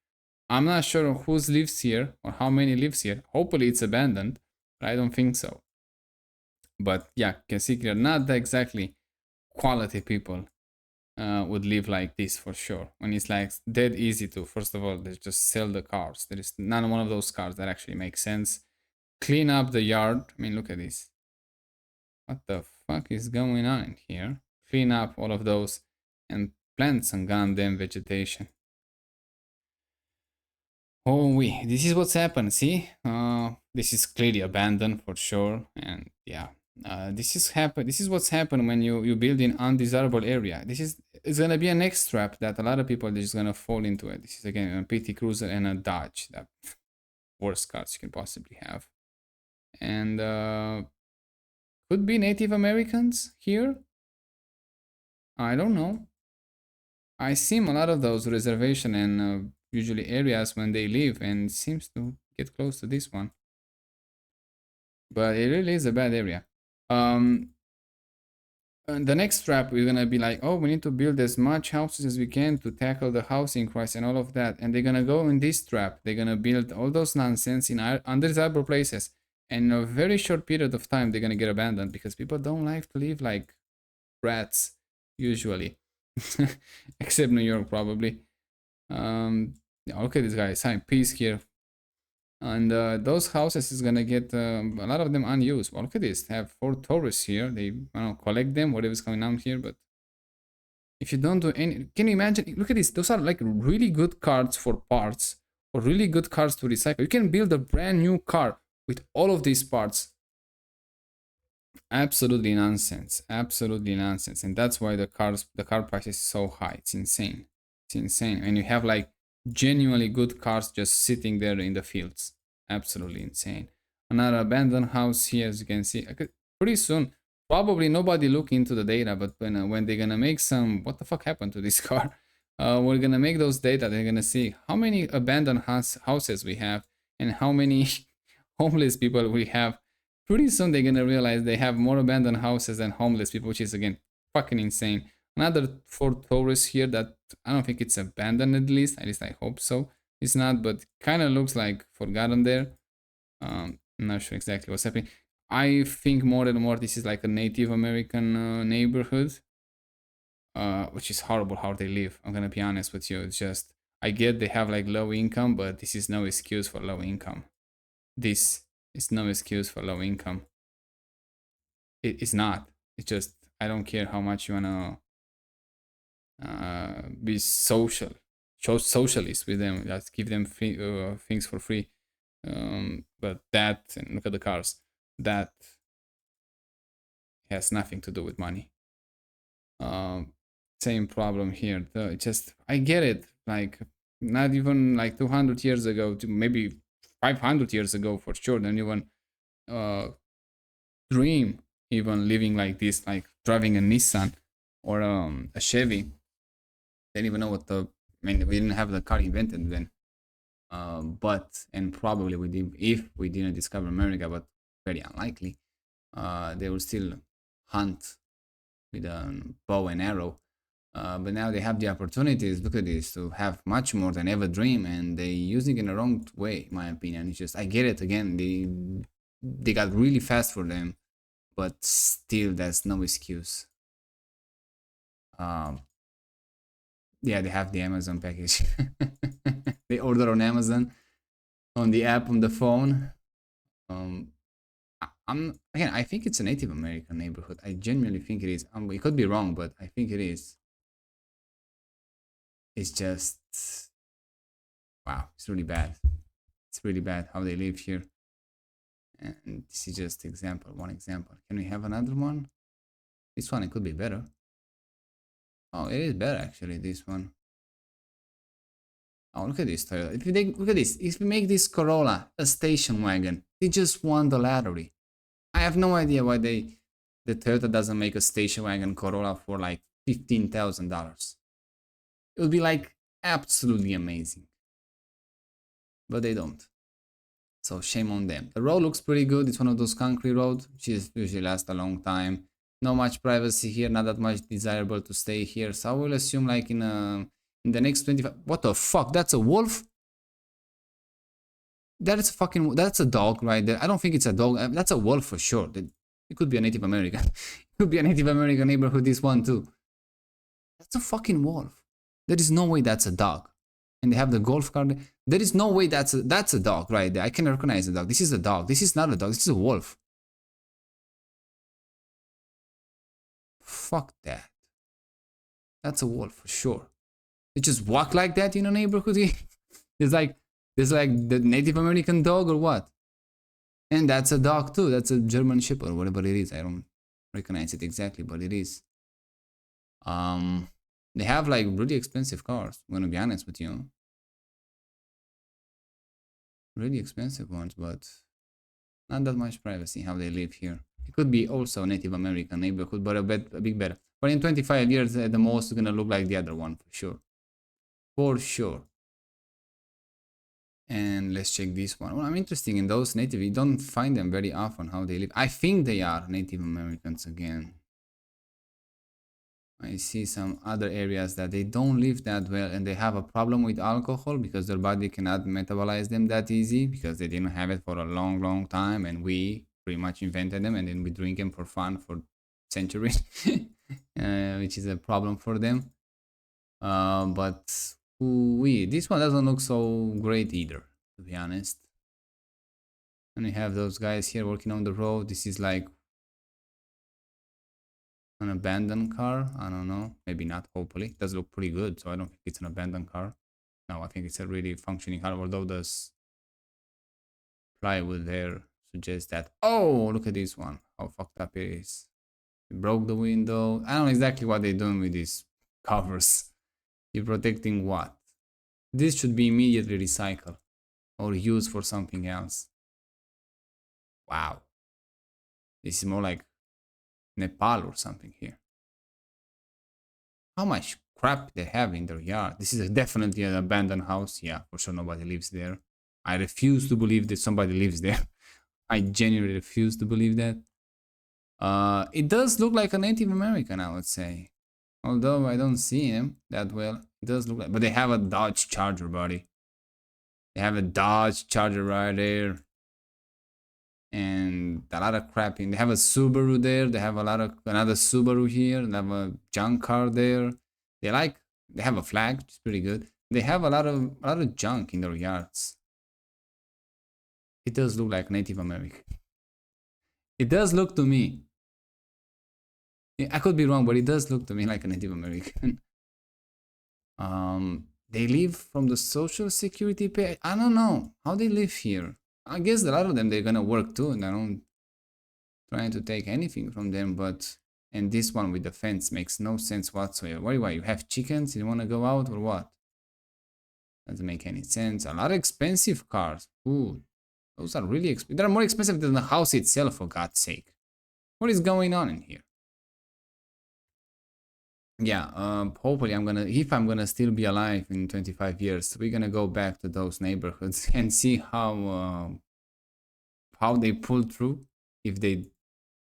I'm not sure who lives here or how many lives here. Hopefully it's abandoned, but I don't think so. But yeah, can see here not exactly quality people would live like this for sure. When it's like dead easy to, first of all, they just sell the cars. There is none one of those cars that actually makes sense. Clean up the yard. I mean, look at this. What the fuck is going on in here? Clean up all of those and plant some goddamn vegetation. Oh, this is what's happened. See, this is clearly abandoned for sure, and yeah, This is what's happened when you build in undesirable area. This is it's gonna be a next trap that a lot of people are just gonna fall into it. This is again a PT Cruiser and a Dodge, that worst cars you can possibly have, and could be Native Americans here. I don't know. I see a lot of those reservation and usually areas when they live, and it seems to get close to this one. But it really is a bad area. And the next trap, we're gonna be like, oh, we need to build as much houses as we can to tackle the housing crisis and all of that. And they're gonna go in this trap. They're gonna build all those nonsense in undesirable places. And in a very short period of time, they're gonna get abandoned because people don't like to live like rats, usually. Except New York, probably. Yeah, look at this guy, sign peace here. And those houses is gonna get a lot of them unused. Well, look at this. They have 4 tourists here. They collect them, whatever's going on here. But if you don't do any, can you imagine? Look at this. Those are like really good cards for parts or really good cars to recycle. You can build a brand new car with all of these parts. Absolutely nonsense. Absolutely nonsense. And that's why the car price is so high. It's insane. It's insane. And you have like genuinely good cars just sitting there in the fields. Absolutely insane. Another abandoned house here, as you can see. Pretty soon, probably nobody look into the data, but when they're gonna make some, what the fuck happened to this car? We're gonna make those data. They're gonna see how many abandoned houses we have and how many homeless people we have. Pretty soon they're gonna realize they have more abandoned houses than homeless people, which is again fucking insane. Another 4 tourists here that I don't think it's abandoned, at least I hope so. It's not, but kind of looks like forgotten there. I'm not sure exactly what's happening. I think more and more this is like a Native American neighborhood, which is horrible how they live. I'm gonna be honest with you. It's just, I get they have like low income, but this is no excuse for low income. This is no excuse for low income. It's not. It's just, I don't care how much you wanna be socialist with them, just give them free things for free. But that, and look at the cars, that has nothing to do with money. Same problem here. Just, I get it, like not even like 200 years ago to maybe 500 years ago for sure, don't even dream even living like this, like driving a Nissan or a Chevy. Didn't even know what the, I mean, we didn't have the car invented then. But, and probably we did, if we didn't discover America, but very unlikely, they would still hunt with a bow and arrow. But now they have the opportunities, look at this, to have much more than ever dream, and they using it in the wrong way, in my opinion. It's just, I get it, again, they got really fast for them, but still, that's no excuse. Yeah, they have the Amazon package. They order on Amazon, on the app, on the phone. I think it's a Native American neighborhood. I genuinely think it is. It could be wrong, but I think it is. It's just, wow, it's really bad. It's really bad how they live here. And this is just one example. Can we have another one? This one, it could be better. Oh, it is better actually, this one. Oh, look at this Toyota. Look at this. If we make this Corolla a station wagon, they just won the lottery. I have no idea why they the Toyota doesn't make a station wagon Corolla for like $15,000. It would be like absolutely amazing, but they don't. So shame on them. The road looks pretty good. It's one of those concrete roads, which usually last a long time. Not much privacy here, not that much desirable to stay here. So I will assume like in the next 25. What the fuck? That's a wolf? That's a dog right there. I don't think it's a dog. That's a wolf for sure. It could be a Native American. It could be a Native American neighborhood, this one too. That's a fucking wolf. There is no way that's a dog. And they have the golf cart. There is no way that's a dog right there. I can recognize a dog. This is a dog. This is not a dog. This is a wolf. Fuck that. That's a wolf for sure. They just walk like that in a neighborhood. There's like the Native American dog or what? And that's a dog too. That's a German Shepherd or whatever it is. I don't recognize it exactly, but it is. They have like really expensive cars. I'm gonna be honest with you. Really expensive ones, but not that much privacy how they live here. It could be also a Native American neighborhood, but a bit better. But in 25 years, at the most, it's gonna look like the other one for sure. For sure. And let's check this one. Well, I'm interested in those native. You don't find them very often how they live. I think they are Native Americans again. I see some other areas that they don't live that well and they have a problem with alcohol because their body cannot metabolize them that easy because they didn't have it for a long time and we pretty much invented them and then we drink them for fun for centuries, which is a problem for them. But this one doesn't look so great either, to be honest. And we have those guys here working on the road. This is like an abandoned car. I don't know, maybe not. Hopefully it does look pretty good, so I don't think it's an abandoned car. No, I think it's a really functioning car, although the plywood there suggests that. Oh, look at this one, how fucked up it is. It broke the window. I don't know exactly what they're doing with these covers. You're protecting what? This should be immediately recycled or used for something else. Wow, this is more like Nepal or something here. How much crap they have in their yard. This is definitely an abandoned house. Yeah, for sure nobody lives there. I refuse to believe that somebody lives there. I genuinely refuse to believe that. It does look like a Native American, I would say. Although I don't see him that well. It does look like, but they have a Dodge Charger, buddy. They have a Dodge Charger right there. And a lot of crap in. They have a Subaru there. They have another Subaru here. They have a junk car there. They have a flag, which is pretty good. They have a lot of junk in their yards. It does look like Native American. It does look to me. I could be wrong, but it does look to me like a Native American. They live from the social security pay. I don't know how they live here. I guess a lot of them they're gonna work too, and I don't trying to take anything from them, but and this one with the fence makes no sense whatsoever. Why you have chickens? You wanna go out or what? Doesn't make any sense. A lot of expensive cars. Ooh, those are really expensive. They're more expensive than the house itself, for God's sake. What is going on in here? Yeah, hopefully if I'm gonna still be alive in 25 years, we're gonna go back to those neighborhoods and see how they pull through, if they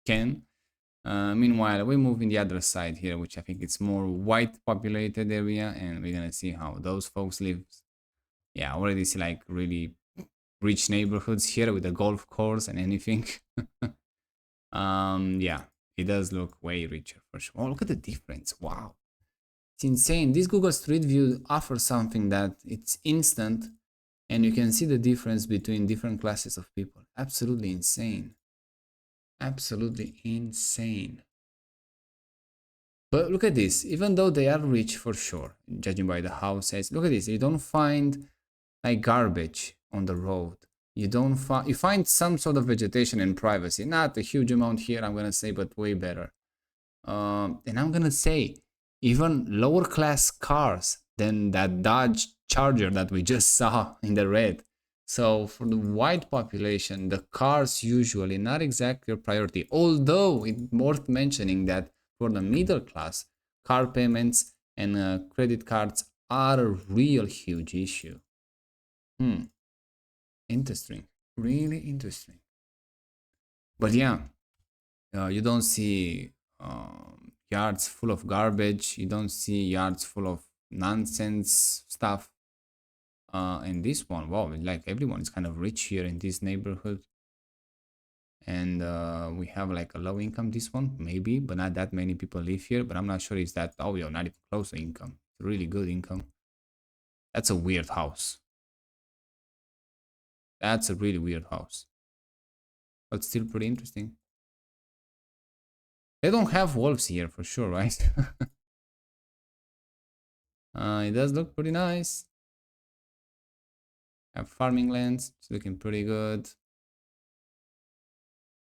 can. Meanwhile, we move in the other side here, which I think it's more white populated area, and we're gonna see how those folks live. Yeah, I already see like really rich neighborhoods here with a golf course and anything. Yeah. It does look way richer for sure. Oh, look at the difference. Wow. It's insane. This Google Street View offers something that it's instant and you can see the difference between different classes of people. Absolutely insane. Absolutely insane. But look at this. Even though they are rich for sure, judging by the houses, look at this. You don't find like garbage on the road. You find some sort of vegetation and privacy. Not a huge amount here, I'm gonna say, but way better. And I'm gonna say even lower class cars than that Dodge Charger that we just saw in the red. So for the white population, the cars usually not exactly a priority. Although it's worth mentioning that for the middle class, car payments and credit cards are a real huge issue. Hmm, interesting, really interesting. But yeah, you don't see yards full of garbage. You don't see yards full of nonsense stuff. And this one, wow, like everyone is kind of rich here in this neighborhood. And we have like a low income, this one, maybe, but not that many people live here. But I'm not sure is that, oh, you're not even close to income. It's really good income. That's a weird house. That's a really weird house, but still pretty interesting. They don't have wolves here for sure, right? It does look pretty nice. Have farming lands. It's looking pretty good.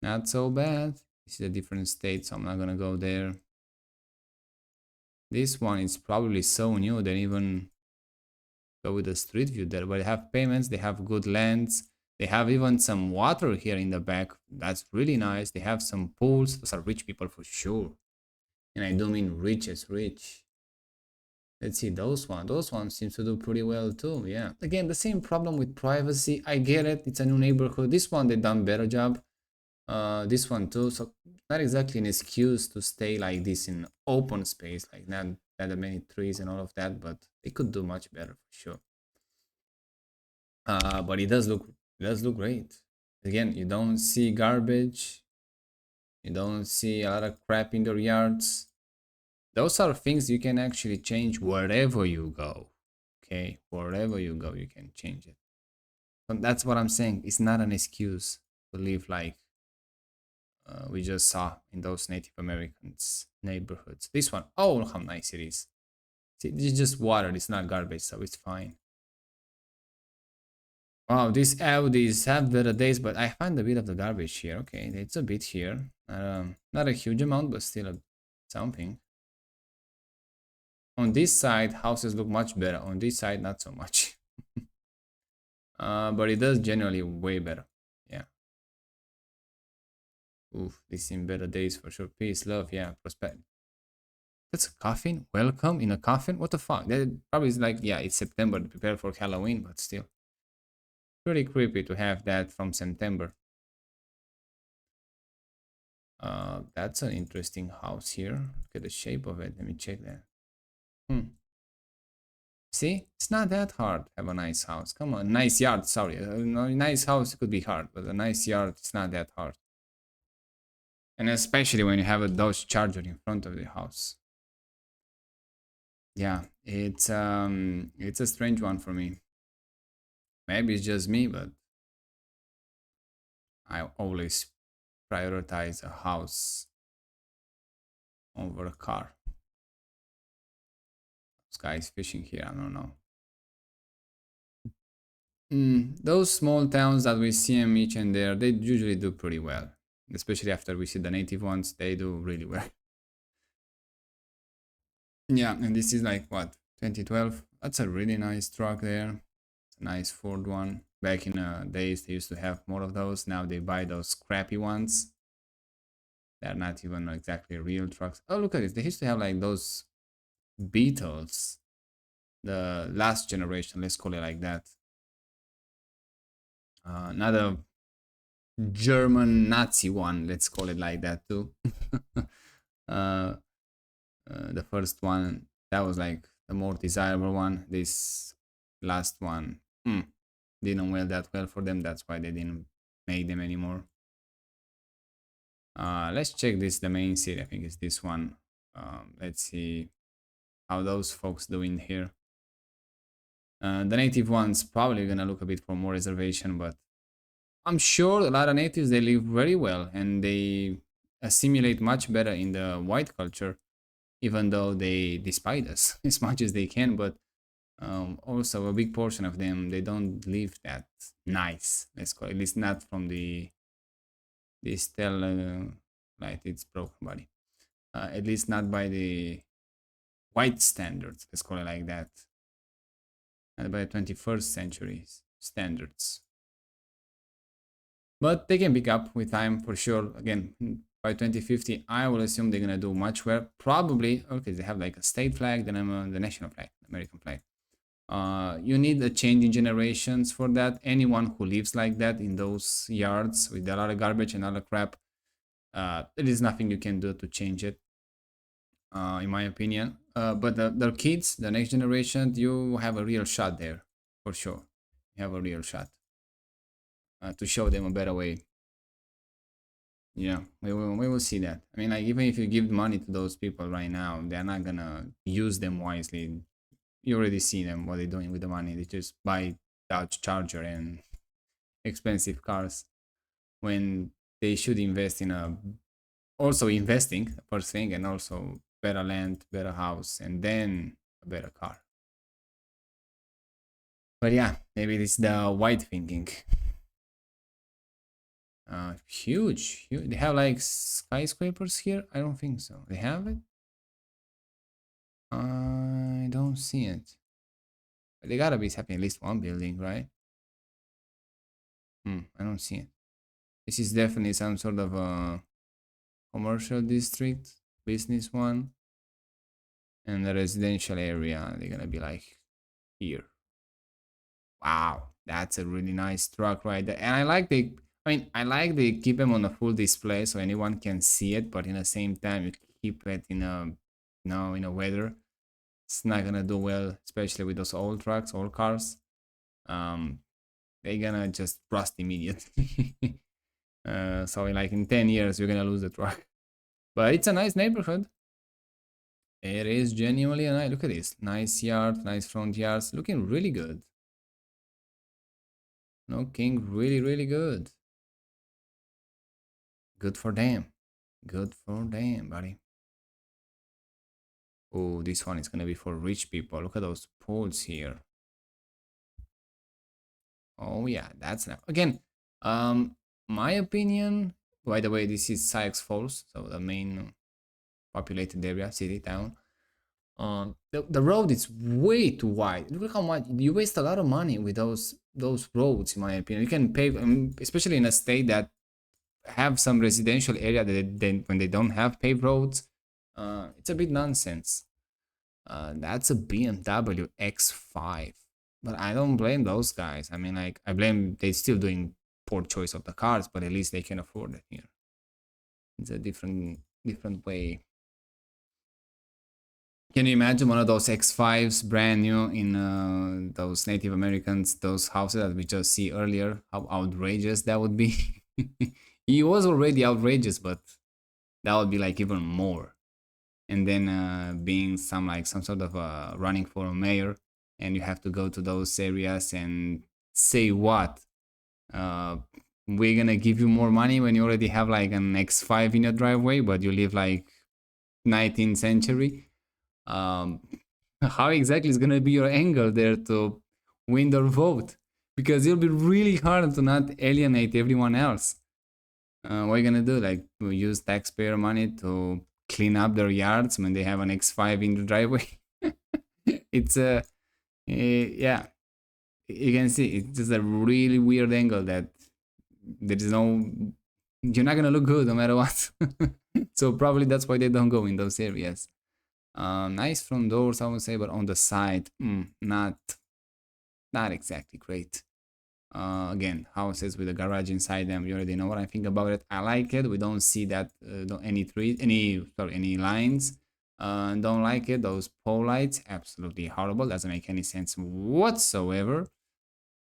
Not so bad. This is a different state, so I'm not gonna go there. This one is probably so new that even go with the street view there, but they have payments, they have good lands, they have even some water here in the back. That's really nice. They have some pools. Those are rich people for sure. And I do mean rich as rich. Let's see those one. Those ones seems to do pretty well too. Yeah. Again, the same problem with privacy. I get it. It's a new neighborhood. This one they done better job. This one too. So not exactly an excuse to stay like this in open space, like not that many trees and all of that, but they could do much better for sure. But it does look great. Again, you don't see garbage. You don't see a lot of crap in their yards. Those are things you can actually change wherever you go. Okay, wherever you go, you can change it. But that's what I'm saying. It's not an excuse to live like we just saw in those Native Americans neighborhoods. This one, oh, how nice it is. See, it's just water. It's not garbage, so it's fine. Wow, these Audis have better days, but I find a bit of the garbage here. Okay, it's a bit here. Not a huge amount, but still something. On this side, houses look much better. On this side, not so much. But it does generally way better. Yeah. Oof, this in better days for sure. Peace, love, yeah, prosperity. That's a coffin? Welcome in a coffin? What the fuck? That probably is like, yeah, it's September to prepare for Halloween, but still. Pretty creepy to have that from September. That's an interesting house here. Look at the shape of it. Let me check that. Hmm. See, it's not that hard to have a nice house. Come on, nice yard. Sorry, a nice house could be hard, but a nice yard, it's not that hard. And especially when you have a Dodge Charger in front of the house. Yeah, it's a strange one for me. Maybe it's just me, but I always prioritize a house over a car. This guy is fishing here. I don't know. Those small towns that we see them each and there, they usually do pretty well. Especially after we see the native ones, they do really well. Yeah, and this is like what, 2012? That's a really nice truck there. It's a nice Ford one. Back in the days, they used to have more of those. Now they buy those crappy ones. They're not even exactly real trucks. Oh, look at this. They used to have like those Beetles, the last generation, let's call it like that. Not a German Nazi one, let's call it like that too. uh, the first one, that was like the more desirable one. This last one didn't well that well for them. That's why they didn't make them anymore. Let's check this, the main city. I think it's this one. Let's see how those folks doing here. The native ones probably gonna look a bit for more reservation, but I'm sure a lot of natives, they live very well and they assimilate much better in the white culture, even though they despise us as much as they can. But also a big portion of them, they don't live that nice. Let's call it, at least not from the this tell like it's broken body. At least not by the white standards. Let's call it like that. Not by 21st century standards. But they can pick up with time for sure. Again, by 2050, I will assume they're gonna do much well. Probably, okay, they have like a state flag, then the national flag, American flag. You need a change in generations for that. Anyone who lives like that in those yards with a lot of garbage and other crap, there is nothing you can do to change it, in my opinion. But the kids, the next generation, you have a real shot there, for sure. You have a real shot to show them a better way. Yeah, we will see that. I mean, like even if you give money to those people right now, they're not gonna use them wisely. You already see them what they're doing with the money. They just buy Dodge Charger and expensive cars when they should invest in a also investing first thing and also better land, better house, and then a better car. But yeah, maybe it's the white thinking. Huge, huge. They have like skyscrapers here. I don't think so. They have it. I don't see it. They gotta be having at least one building, right? I don't see it. This is definitely some sort of a commercial district, business one, and the residential area. They're gonna be like here. Wow, that's a really nice truck right there. And I like the, I mean, I like they keep them on a full display so anyone can see it, but in the same time you keep it in a, no, in a weather. It's not gonna do well, especially with those old trucks, old cars. Um, they're gonna just rust immediately. So like in 10 years you're gonna lose the truck. But it's a nice neighborhood. It is genuinely a nice. Look at this, nice yard, nice front yards, looking really good. Looking really, really good. Good for them. Good for them, buddy. Oh, this one is gonna be for rich people. Look at those pools here. Oh yeah, that's now again. My opinion. By the way, this is Sioux Falls, so the main populated area, city, town. The road is way too wide. Look how much you waste a lot of money with those roads. In my opinion, you can pave, especially in a state that have some residential area that then when they don't have paved roads, it's a bit nonsense. That's a BMW X5, but I don't blame those guys. I mean, like I blame they still doing poor choice of the cars, but at least they can afford it here. It's a different way. Can you imagine one of those X5s brand new in those Native Americans, those houses that we just see earlier? How outrageous that would be! He was already outrageous, but that would be like even more. And then being some sort of running for a mayor, and you have to go to those areas and say what? Uh, we're gonna give you more money when you already have like an X5 in your driveway, but you live like 19th century. um, how exactly is gonna be your angle there to win their vote? Because it'll be really hard to not alienate everyone else. What are you gonna do? Like to use taxpayer money to clean up their yards when they have an X5 in the driveway? It's a yeah. You can see it's just a really weird angle that there is no. You're not gonna look good no matter what. So probably that's why they don't go in those areas. Nice front doors, I would say, but on the side, not exactly great. Again, houses with a garage inside them. You already know what I think about it. I like it. We don't see that any trees, any lines. Don't like it. Those pole lights, absolutely horrible. Doesn't make any sense whatsoever.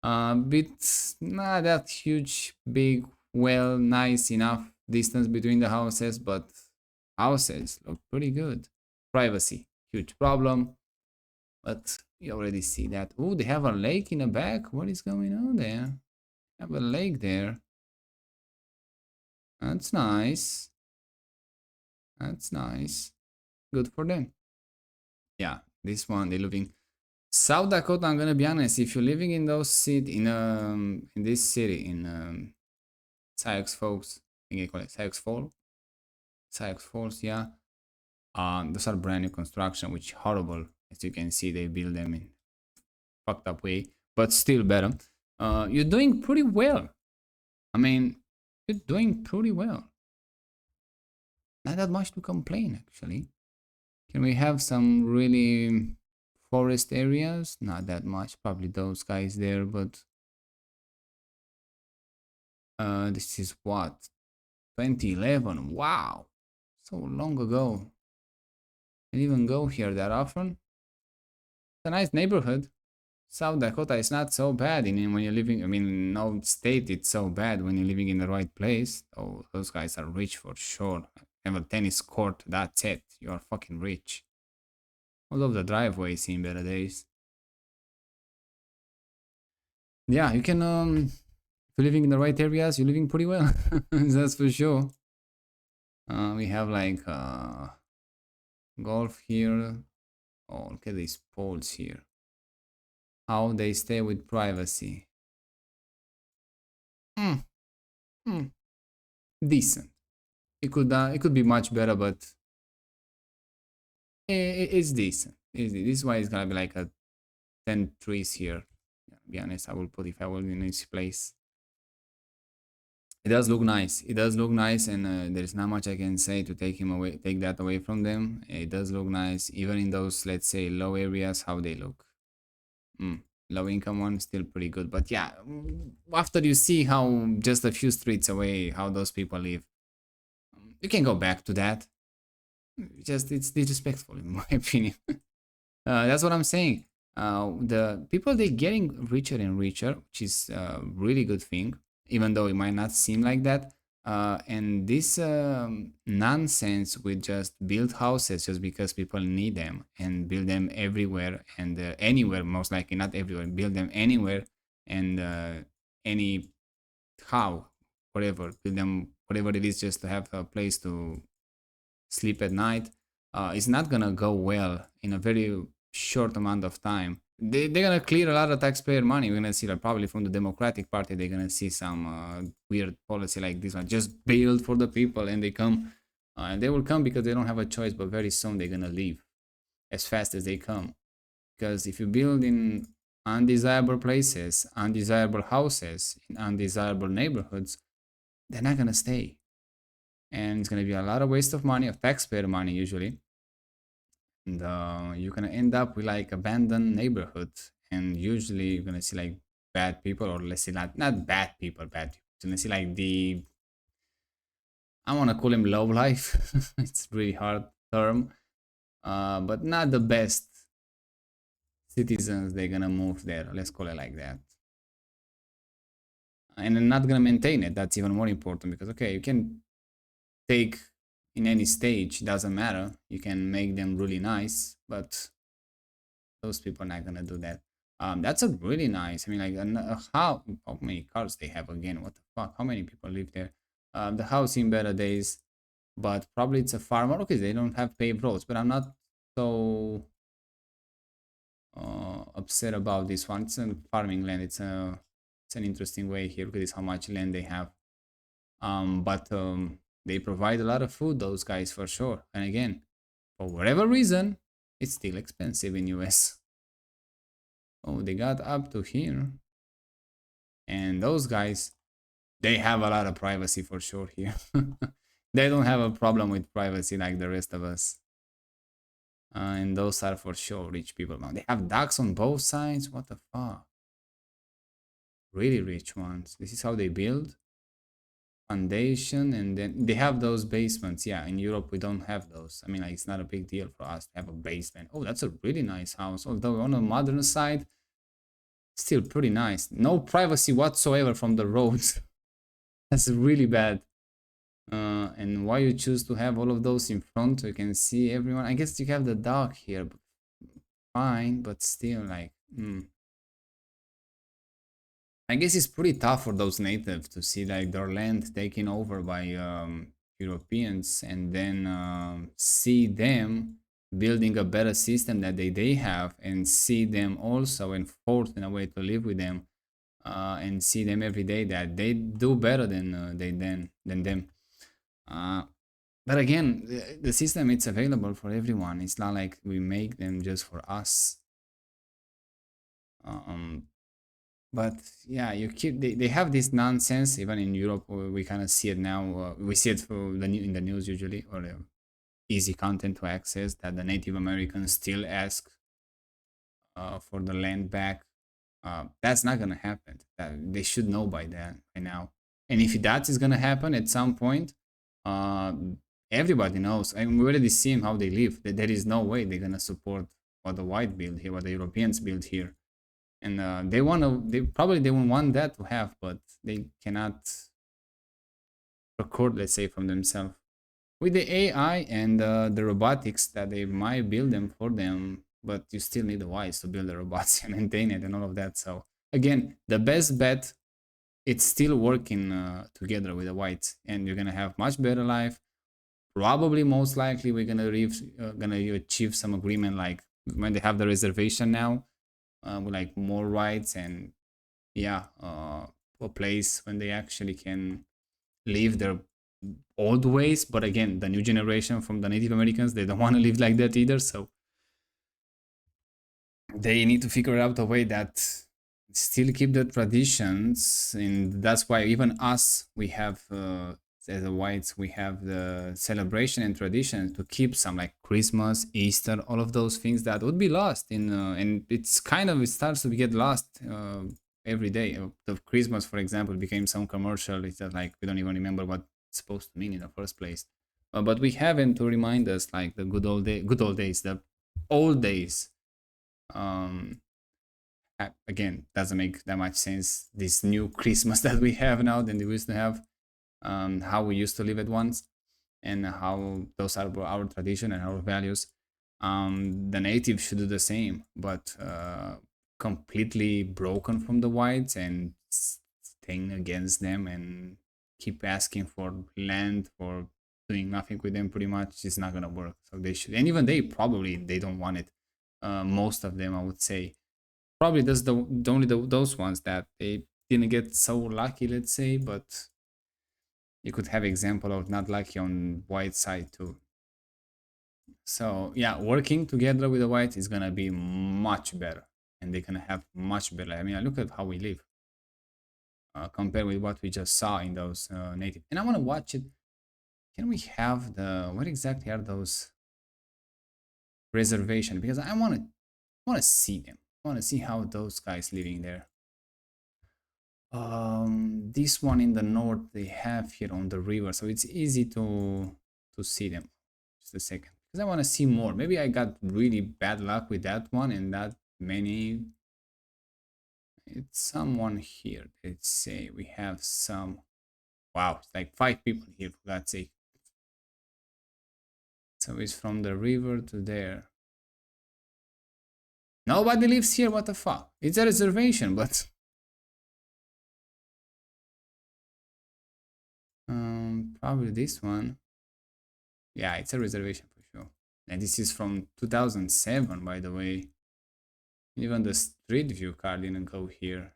Bit not that huge, big, well, nice enough distance between the houses, but houses look pretty good. Privacy, huge problem, but you already see that. Oh, they have a lake in the back. What is going on there? Have a lake there. That's nice. That's nice. Good for them. Yeah, this one they're living South Dakota. I'm gonna be honest. If you're living in those city in this city in Sioux Falls, I think I call it Sioux Falls. Sioux Falls, yeah. Those are brand new construction, which horrible. As you can see, they build them in fucked up way, but still better. You're doing pretty well. I mean, you're doing pretty well. Not that much to complain, actually. Can we have some really forest areas? Not that much. Probably those guys there, but this is what 2011. Wow, so long ago. Didn't even go here that often. It's a nice neighborhood. South Dakota is not so bad when you're living. I mean, no state it's so bad when you're living in the right place. Oh, those guys are rich for sure. Have a tennis court. That's it. You are fucking rich. All of the driveways in better days. Yeah, you can. If you're living in the right areas, you're living pretty well. That's for sure. We have like golf here. Oh, look at these poles here. How they stay with privacy. Hmm. Hmm. Decent. It could be much better, but it's decent. This is why it's gonna be like a 10 trees here. Yeah, to be honest, I will put if I were in this place. It does look nice. It does look nice, and there's not much I can say to take that away from them. It does look nice, even in those, let's say, low areas. How they look. Mm. Low income one still pretty good, but yeah, after you see how just a few streets away how those people live, you can go back to that. Just it's disrespectful in my opinion. That's what I'm saying. The people they're getting richer and richer, which is a really good thing, even though it might not seem like that. And this nonsense with just build houses just because people need them and build them everywhere and anywhere, most likely not everywhere, build them anywhere and any how, whatever, build them whatever it is just to have a place to sleep at night, it's not gonna go well in a very short amount of time. They're gonna clear a lot of taxpayer money. We're gonna see that probably from the Democratic Party. They're gonna see some weird policy like this one, just build for the people, and they come, and they will come because they don't have a choice. But very soon they're gonna leave as fast as they come, because if you build in undesirable places, undesirable houses, in undesirable neighborhoods, they're not gonna stay, and it's gonna be a lot of waste of money, of taxpayer money usually, and you're gonna end up with like abandoned neighborhoods, and usually you're gonna see like bad people, or let's say not bad people, you're gonna see like the, I want to call him low life. It's really hard term, but not the best citizens. They're gonna move there, let's call it like that, and they're not gonna maintain it. That's even more important, because okay, you can take in any stage, doesn't matter, you can make them really nice, but those people are not gonna do that. That's a really nice, I mean, like how many cars they have again, what the fuck, how many people live there. The house in better days, but probably it's a farmer. Okay, they don't have paved roads, but I'm not so upset about this one. It's a farming land. It's an interesting way here. Look at this, how much land they have. But they provide a lot of food, those guys, for sure. And again, for whatever reason, it's still expensive in US. Oh, they got up to here. And those guys, they have a lot of privacy for sure here. They don't have a problem with privacy like the rest of us. And those are for sure rich people. Now they have ducks on both sides. What the fuck? Really rich ones. This is how they build. Foundation, and then they have those basements. Yeah, in Europe we don't have those. I mean, like, it's not a big deal for us to have a basement. Oh, that's a really nice house, although on the modern side, still pretty nice. No privacy whatsoever from the roads. That's really bad. And why you choose to have all of those in front so you can see everyone? I guess you have the dog here, but fine, but still, like, I guess it's pretty tough for those natives to see like their land taken over by Europeans, and then see them building a better system that they have, and see them also enforced in a way to live with them, and see them every day that they do better than them. But again, the system, it's available for everyone. It's not like we make them just for us. But yeah, you keep they have this nonsense even in Europe. We kind of see it now. We see it for in the news usually, or easy content to access, that the Native Americans still ask for the land back. That's not gonna happen. That they should know by then, by now. And if that is gonna happen at some point, uh, everybody knows. And we already seen how they live. That there is no way they're gonna support what the white build here, what the Europeans build here. And they wanna, they probably they won't want that to have, but they cannot record, let's say, from themselves. With the AI and the robotics that they might build them for them, but you still need the wise to build the robots and maintain it and all of that. So again, the best bet, it's still working together with the whites, and you're gonna have much better life. Probably, most likely, we're gonna achieve some agreement, like when they have the reservation now, with like more rights and yeah, a place when they actually can live their old ways. But again, the new generation from the Native Americans, they don't want to live like that either. So they need to figure out a way that still keep the traditions. And that's why even us, we have as the whites, we have the celebration and tradition to keep some, like Christmas, Easter, all of those things that would be lost in and it's kind of, it starts to get lost every day. The Christmas, for example, became some commercial. It's just like we don't even remember what it's supposed to mean in the first place. But we have them to remind us, like the good old days, the old days. um Again, doesn't make that much sense, this new Christmas that we have now than we used to have. How we used to live at once, and how those are our tradition and our values. The natives should do the same, but completely broken from the whites and staying against them and keep asking for land, for doing nothing with them, pretty much is not gonna work. So they should, and even they probably they don't want it. Most of them, I would say, probably that's the only those ones that they didn't get so lucky, let's say. But you could have example of not lucky on white side too. So yeah, working together with the white is gonna be much better, and they're gonna have much better. I mean, I look at how we live compared with what we just saw in those native. And I want to watch it. Can we have the, what exactly are those reservation? Because I want to see them. I want to see how those guys living there. This one in the north they have here on the river, so it's easy to see them. Just a second, because I want to see more. Maybe I got really bad luck with that one and that many. It's someone here. Let's say we have some. Wow, it's like 5 people here, for God's sake. So it's from the river to there. Nobody lives here. What the fuck? It's a reservation, but probably this one. Yeah, it's a reservation for sure. And this is from 2007, by the way. Even the Street View car didn't go here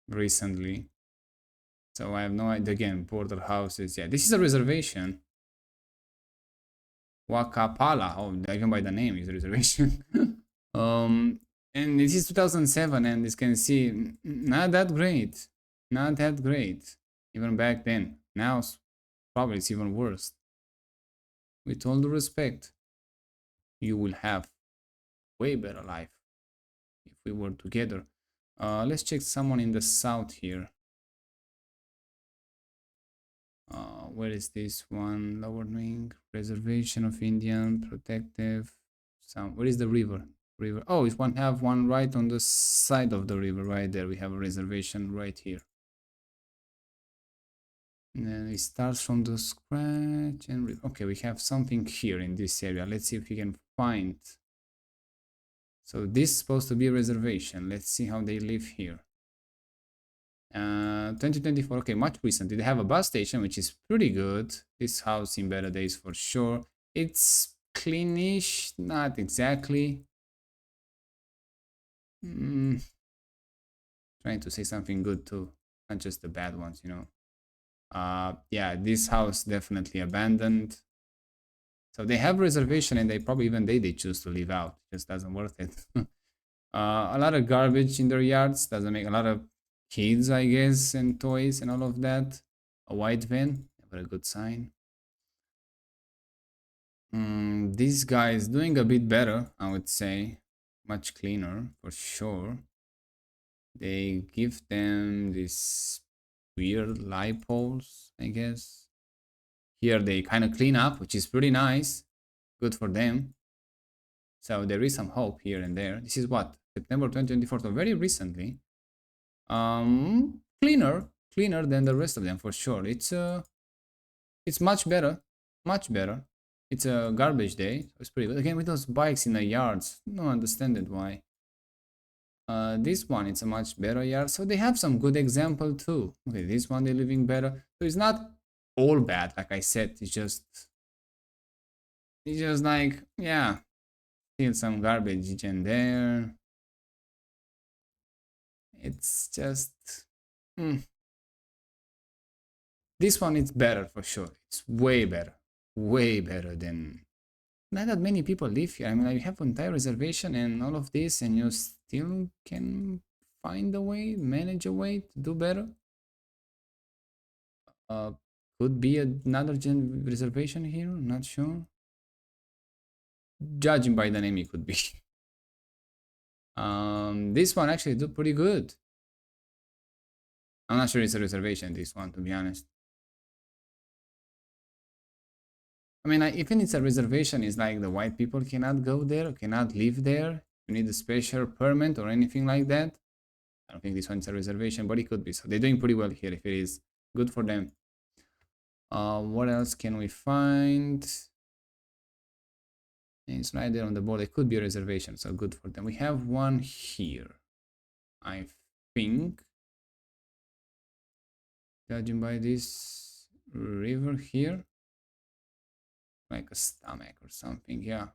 recently. So I have no idea. Again, border houses. Yeah, this is a reservation. Wakapala. Oh, even by the name is a reservation. um, and this is 2007, and as you can see, not that great. Not that great. Even back then. Now, probably it's even worse. With all due respect, you will have way better life if we were together. Let's check someone in the south here. Where is this one? Lower Wing, Reservation of Indian, Protective. Where is the river? River. Oh, it's one have one right on the side of the river, right there. We have a reservation right here. And then it starts from the scratch and okay, we have something here in this area. Let's see if we can find. So this is supposed to be a reservation. Let's see how they live here. 2024. Okay, much recent. They have a bus station, which is pretty good. This house in better days for sure. It's cleanish, not exactly. Trying to say something good too, not just the bad ones, you know. Yeah, this house definitely abandoned. So they have reservation, and they probably even they choose to leave out. It just doesn't worth it. A lot of garbage in their yards. Doesn't make a lot of kids, I guess, and toys and all of that. A white van, very good sign. This guy is doing a bit better, I would say. Much cleaner, for sure. They give them these weird light poles, I guess. Here they kind of clean up, which is pretty nice. Good for them. So there is some hope here and there. This is what? September 2024, so very recently. Cleaner than the rest of them for sure. It's much better, much better. It's a garbage day, so it's pretty good. Again, with those bikes in the yards, no understand it why. This one, it's a much better yard, so they have some good example too. Okay, this one they're living better, so it's not all bad. Like I said, it's just like, yeah, still some garbage in there. It's just, mm, this one is better for sure. It's way better than. Not that many people live here. I mean, I have an entire reservation and all of this, and you still can find a way, manage a way to do better. Uh, could be another reservation here. Not sure. Judging by the name, it could be. This one actually do pretty good. I'm not sure it's a reservation. This one, to be honest. I mean, even it's a reservation, it's like the white people cannot go there, cannot live there. You need a special permit or anything like that. I don't think this one's a reservation, but it could be. So they're doing pretty well here if it is. Good for them. What else can we find? It's right there on the board. It could be a reservation, so good for them. We have one here, I think. Judging by this river here. Like a stomach or something, yeah.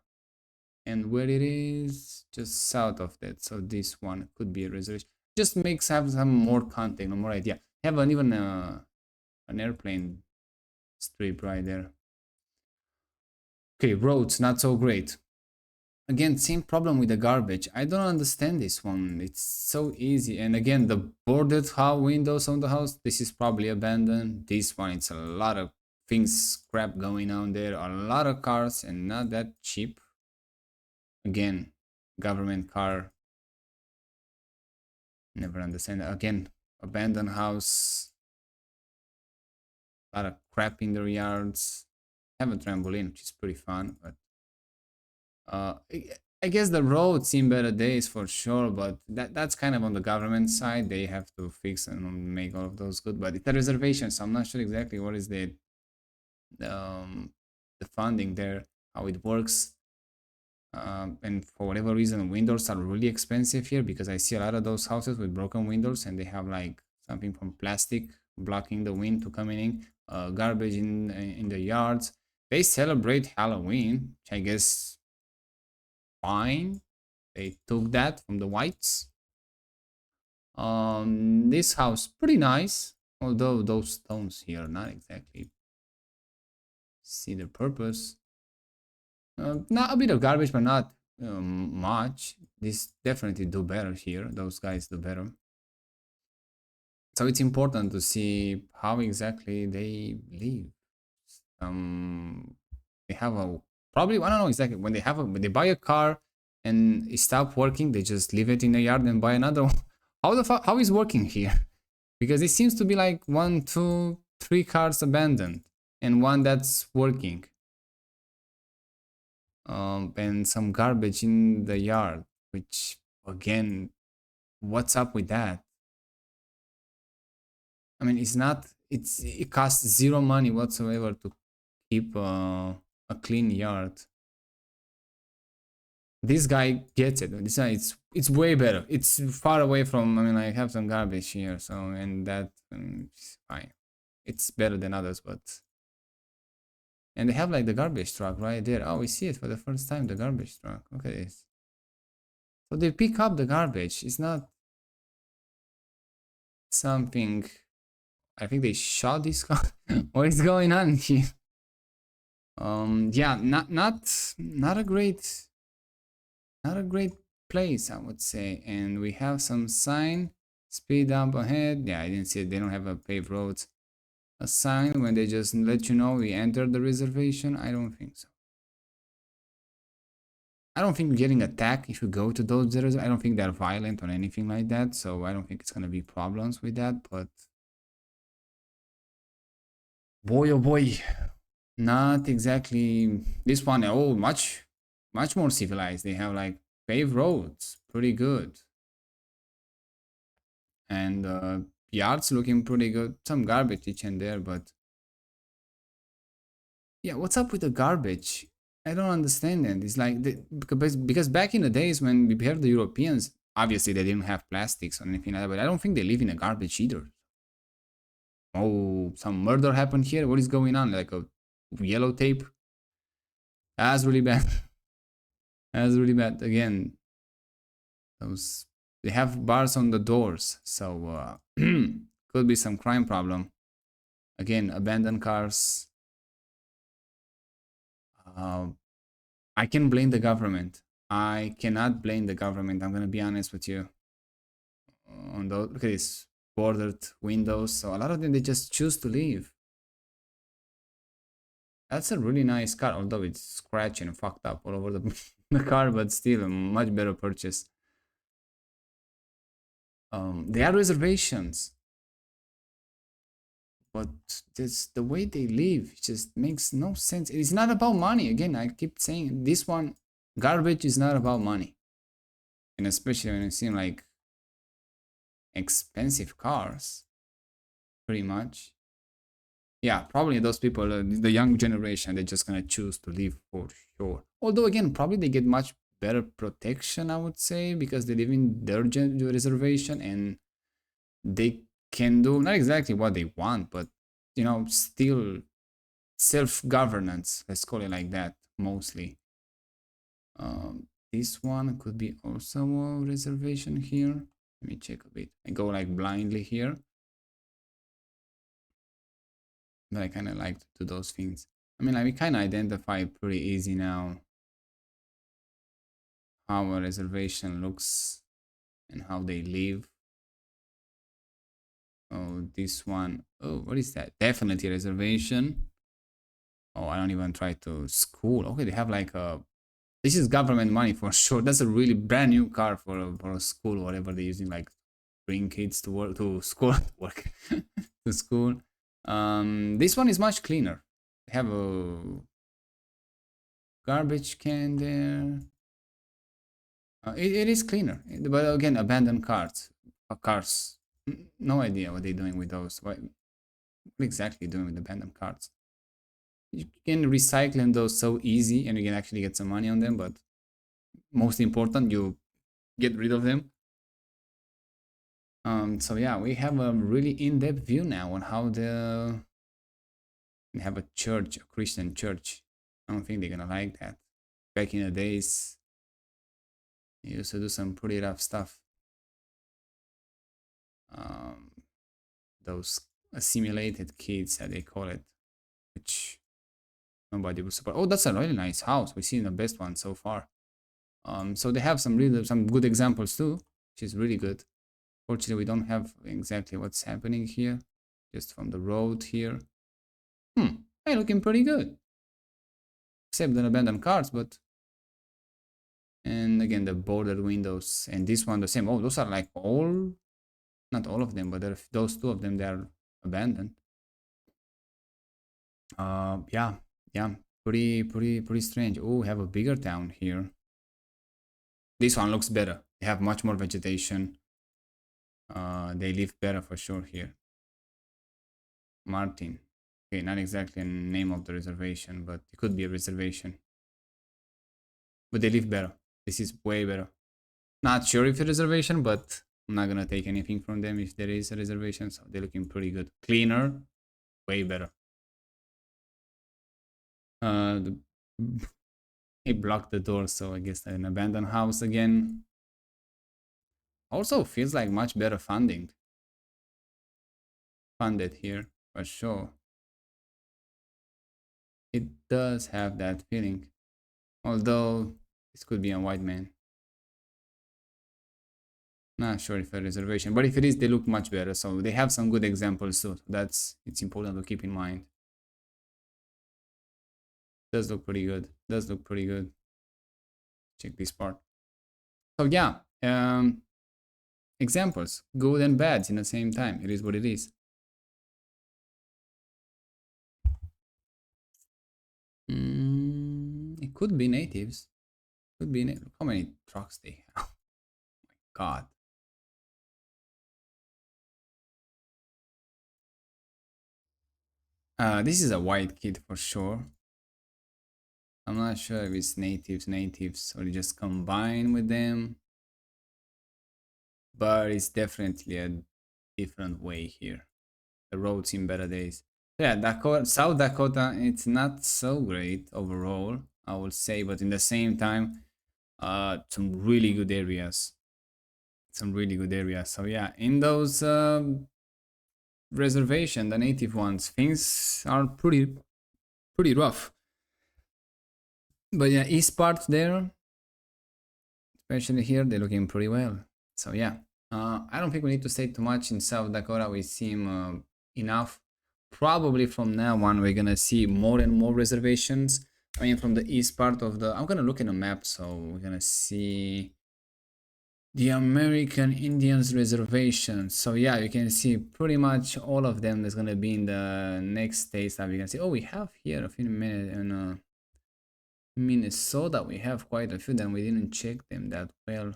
And where it is, just south of that. So this one could be a reservation. Just makes have some more content, or more idea. Have even an airplane strip right there. Okay, roads not so great. Again, same problem with the garbage. I don't understand this one. It's so easy. And again, the boarded windows on the house, this is probably abandoned. This one, it's a lot of things, crap going on there. A lot of cars and not that cheap. Again, government car. Never understand that. Again, abandoned house. A lot of crap in their yards. Have a trampoline, which is pretty fun, but I guess the roads seem better days for sure, but that's kind of on the government side. They have to fix and make all of those good. But it's a reservation, so I'm not sure exactly what is um, the funding there, how it works. And for whatever reason, windows are really expensive here because I see a lot of those houses with broken windows and they have like something from plastic blocking the wind to coming in. Garbage in the yards. They celebrate Halloween, which I guess fine. They took that from the whites. This house pretty nice, although those stones here not exactly see the purpose. Not a bit of garbage, but not much. This definitely do better here. Those guys do better. So it's important to see how exactly they live. They have a probably I don't know exactly when when they buy a car and it stop working, they just leave it in the yard and buy another one. How is working here? Because it seems to be like 1, 2, 3 cars abandoned and one that's working. And some garbage in the yard, which again, what's up with that? I mean, it costs zero money whatsoever to keep a clean yard. This guy gets it. This guy, it's way better. It's far away from. I mean, I have some garbage here, so and that it's fine. It's better than others, but and they have like the garbage truck right there. Oh, we see it for the first time. The garbage truck. Look at this. So they pick up the garbage. It's not something. I think they shot this car. What is going on here? Yeah, not a great place, I would say. And we have some sign, speed up ahead. Yeah, I didn't see it. They don't have a paved roads. A sign when they just let you know we entered the reservation. I don't think so. I don't think you're getting attacked if you go to those zeros. I don't think they're violent or anything like that. So I don't think it's gonna be problems with that. But boy, oh boy, not exactly this one. Oh, much more civilized. They have like paved roads, pretty good, and yards looking pretty good. Some garbage each and there, but yeah, what's up with the garbage? I don't understand it. It's like because back in the days when we have the Europeans, obviously they didn't have plastics or anything like that, but I don't think they live in a garbage either. Oh, some murder happened here. What is going on? Like a yellow tape? That's really bad. That's really bad. Again, those they have bars on the doors, so could be some crime problem. Again, abandoned cars. Uh, I can blame the government. I cannot blame the government. I'm gonna be honest with you. On those, look at this bordered windows. So a lot of them they just choose to leave. That's a really nice car, although it's scratched and fucked up all over the, the car, but still a much better purchase. There are reservations, but this the way they live just makes no sense. It's not about money. Again, I keep saying this one, garbage is not about money, and especially when you see like expensive cars, pretty much. Yeah, probably those people, the young generation, they're just gonna choose to live for sure. Although again, probably they get much better protection, I would say, because they live in their reservation and they can do not exactly what they want, but still self-governance. Let's call it like that, mostly. This one could be also a reservation here. Let me check a bit. I go like blindly here, but I kind of like to do those things. I mean, like we kind of identify pretty easy now how a reservation looks and how they live. Oh, this one. Oh, what is that? Definitely a reservation. Oh, I don't even try to school. Okay, they have like a. This is government money for sure. That's a really brand new car for a school, whatever they're using, like bring kids to work to school, work to school. This one is much cleaner. They have a garbage can there. It is cleaner, but again, abandoned cars. Cars. No idea what they're doing with those. What exactly doing with abandoned cars? You can recycle those so easy, and you can actually get some money on them. But most important, you get rid of them. So yeah, we have a really in-depth view now on how they have a church, a Christian church. I don't think they're gonna like that. Back in the days, they used to do some pretty rough stuff. Um, those assimilated kids, that they call it, which nobody will support. Oh, that's a really nice house. We've seen the best one so far. So they have some good examples too, which is really good. Fortunately, we don't have exactly what's happening here, just from the road here. Hey, looking pretty good, except the abandoned cars, but. And again, the bordered windows, and this one the same. Oh, those are like all, not all of them, but those two of them, they are abandoned. Yeah, yeah, pretty strange. Oh, we have a bigger town here. This one looks better. They have much more vegetation. They live better for sure here. Martin. Okay, not exactly a name of the reservation, but it could be a reservation. But they live better. This is way better. Not sure if a reservation, but I'm not gonna take anything from them if there is a reservation. So they're looking pretty good. Cleaner, way better. The, he blocked the door, so I guess an abandoned house again. Also feels like much better funded here for sure. It does have that feeling, although this could be a white man. Not sure if a reservation, but if it is, they look much better. So they have some good examples too. It's important to keep in mind. Does look pretty good. Does look pretty good. Check this part. So yeah, examples, good and bad in the same time. It is what it is. It could be natives. Could be how many trucks they have? Oh my god. This is a white kid for sure. I'm not sure if it's natives, or just combine with them. But it's definitely a different way here. The roads in better days. Yeah, Dakota, South Dakota, it's not so great overall, I would say, but in the same time, some really good areas. Some really good areas. So yeah, in those reservation, the native ones, things are pretty rough. But yeah, east part there, especially here, they're looking pretty well. So yeah, I don't think we need to say too much in South Dakota. We seem enough. Probably from now on, we're gonna see more and more reservations. I mean, from the east part of the, I'm gonna look in a map, so we're gonna see the American Indians reservation. So yeah, you can see pretty much all of them. That's gonna be in the next states that we can see. Oh, we have here a few minutes in Minnesota. We have quite a few. Then we didn't check them that well.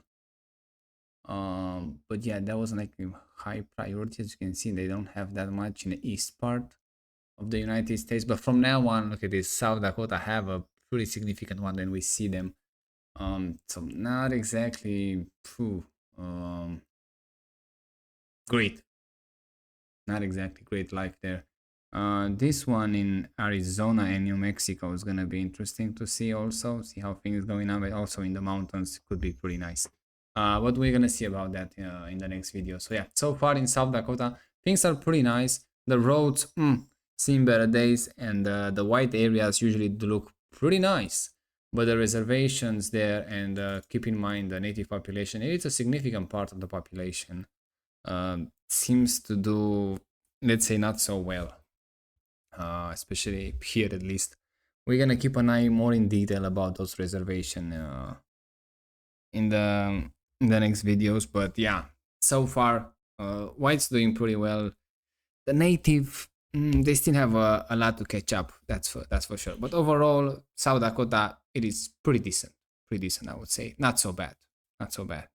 But yeah, that was like a high priority. As you can see, they don't have that much in the east part of the United States. But from now on, look at this. South Dakota have a pretty significant one. Then we see them. So not exactly great. Not exactly great like there. This one in Arizona and New Mexico is gonna be interesting to see also. See how things going on, but also in the mountains could be pretty nice. What we're gonna see about that in the next video. So yeah, so far in South Dakota, things are pretty nice. The roads, seen better days, and the white areas usually do look pretty nice. But the reservations there, and keep in mind the native population, it's a significant part of the population. Seems to do, let's say, not so well, especially here at least. We're gonna keep an eye more in detail about those reservation in the next videos. But yeah, so far white's doing pretty well. The native, they still have a lot to catch up. That's for sure. But overall, South Dakota, it is pretty decent. I would say. Not so bad. Not so bad.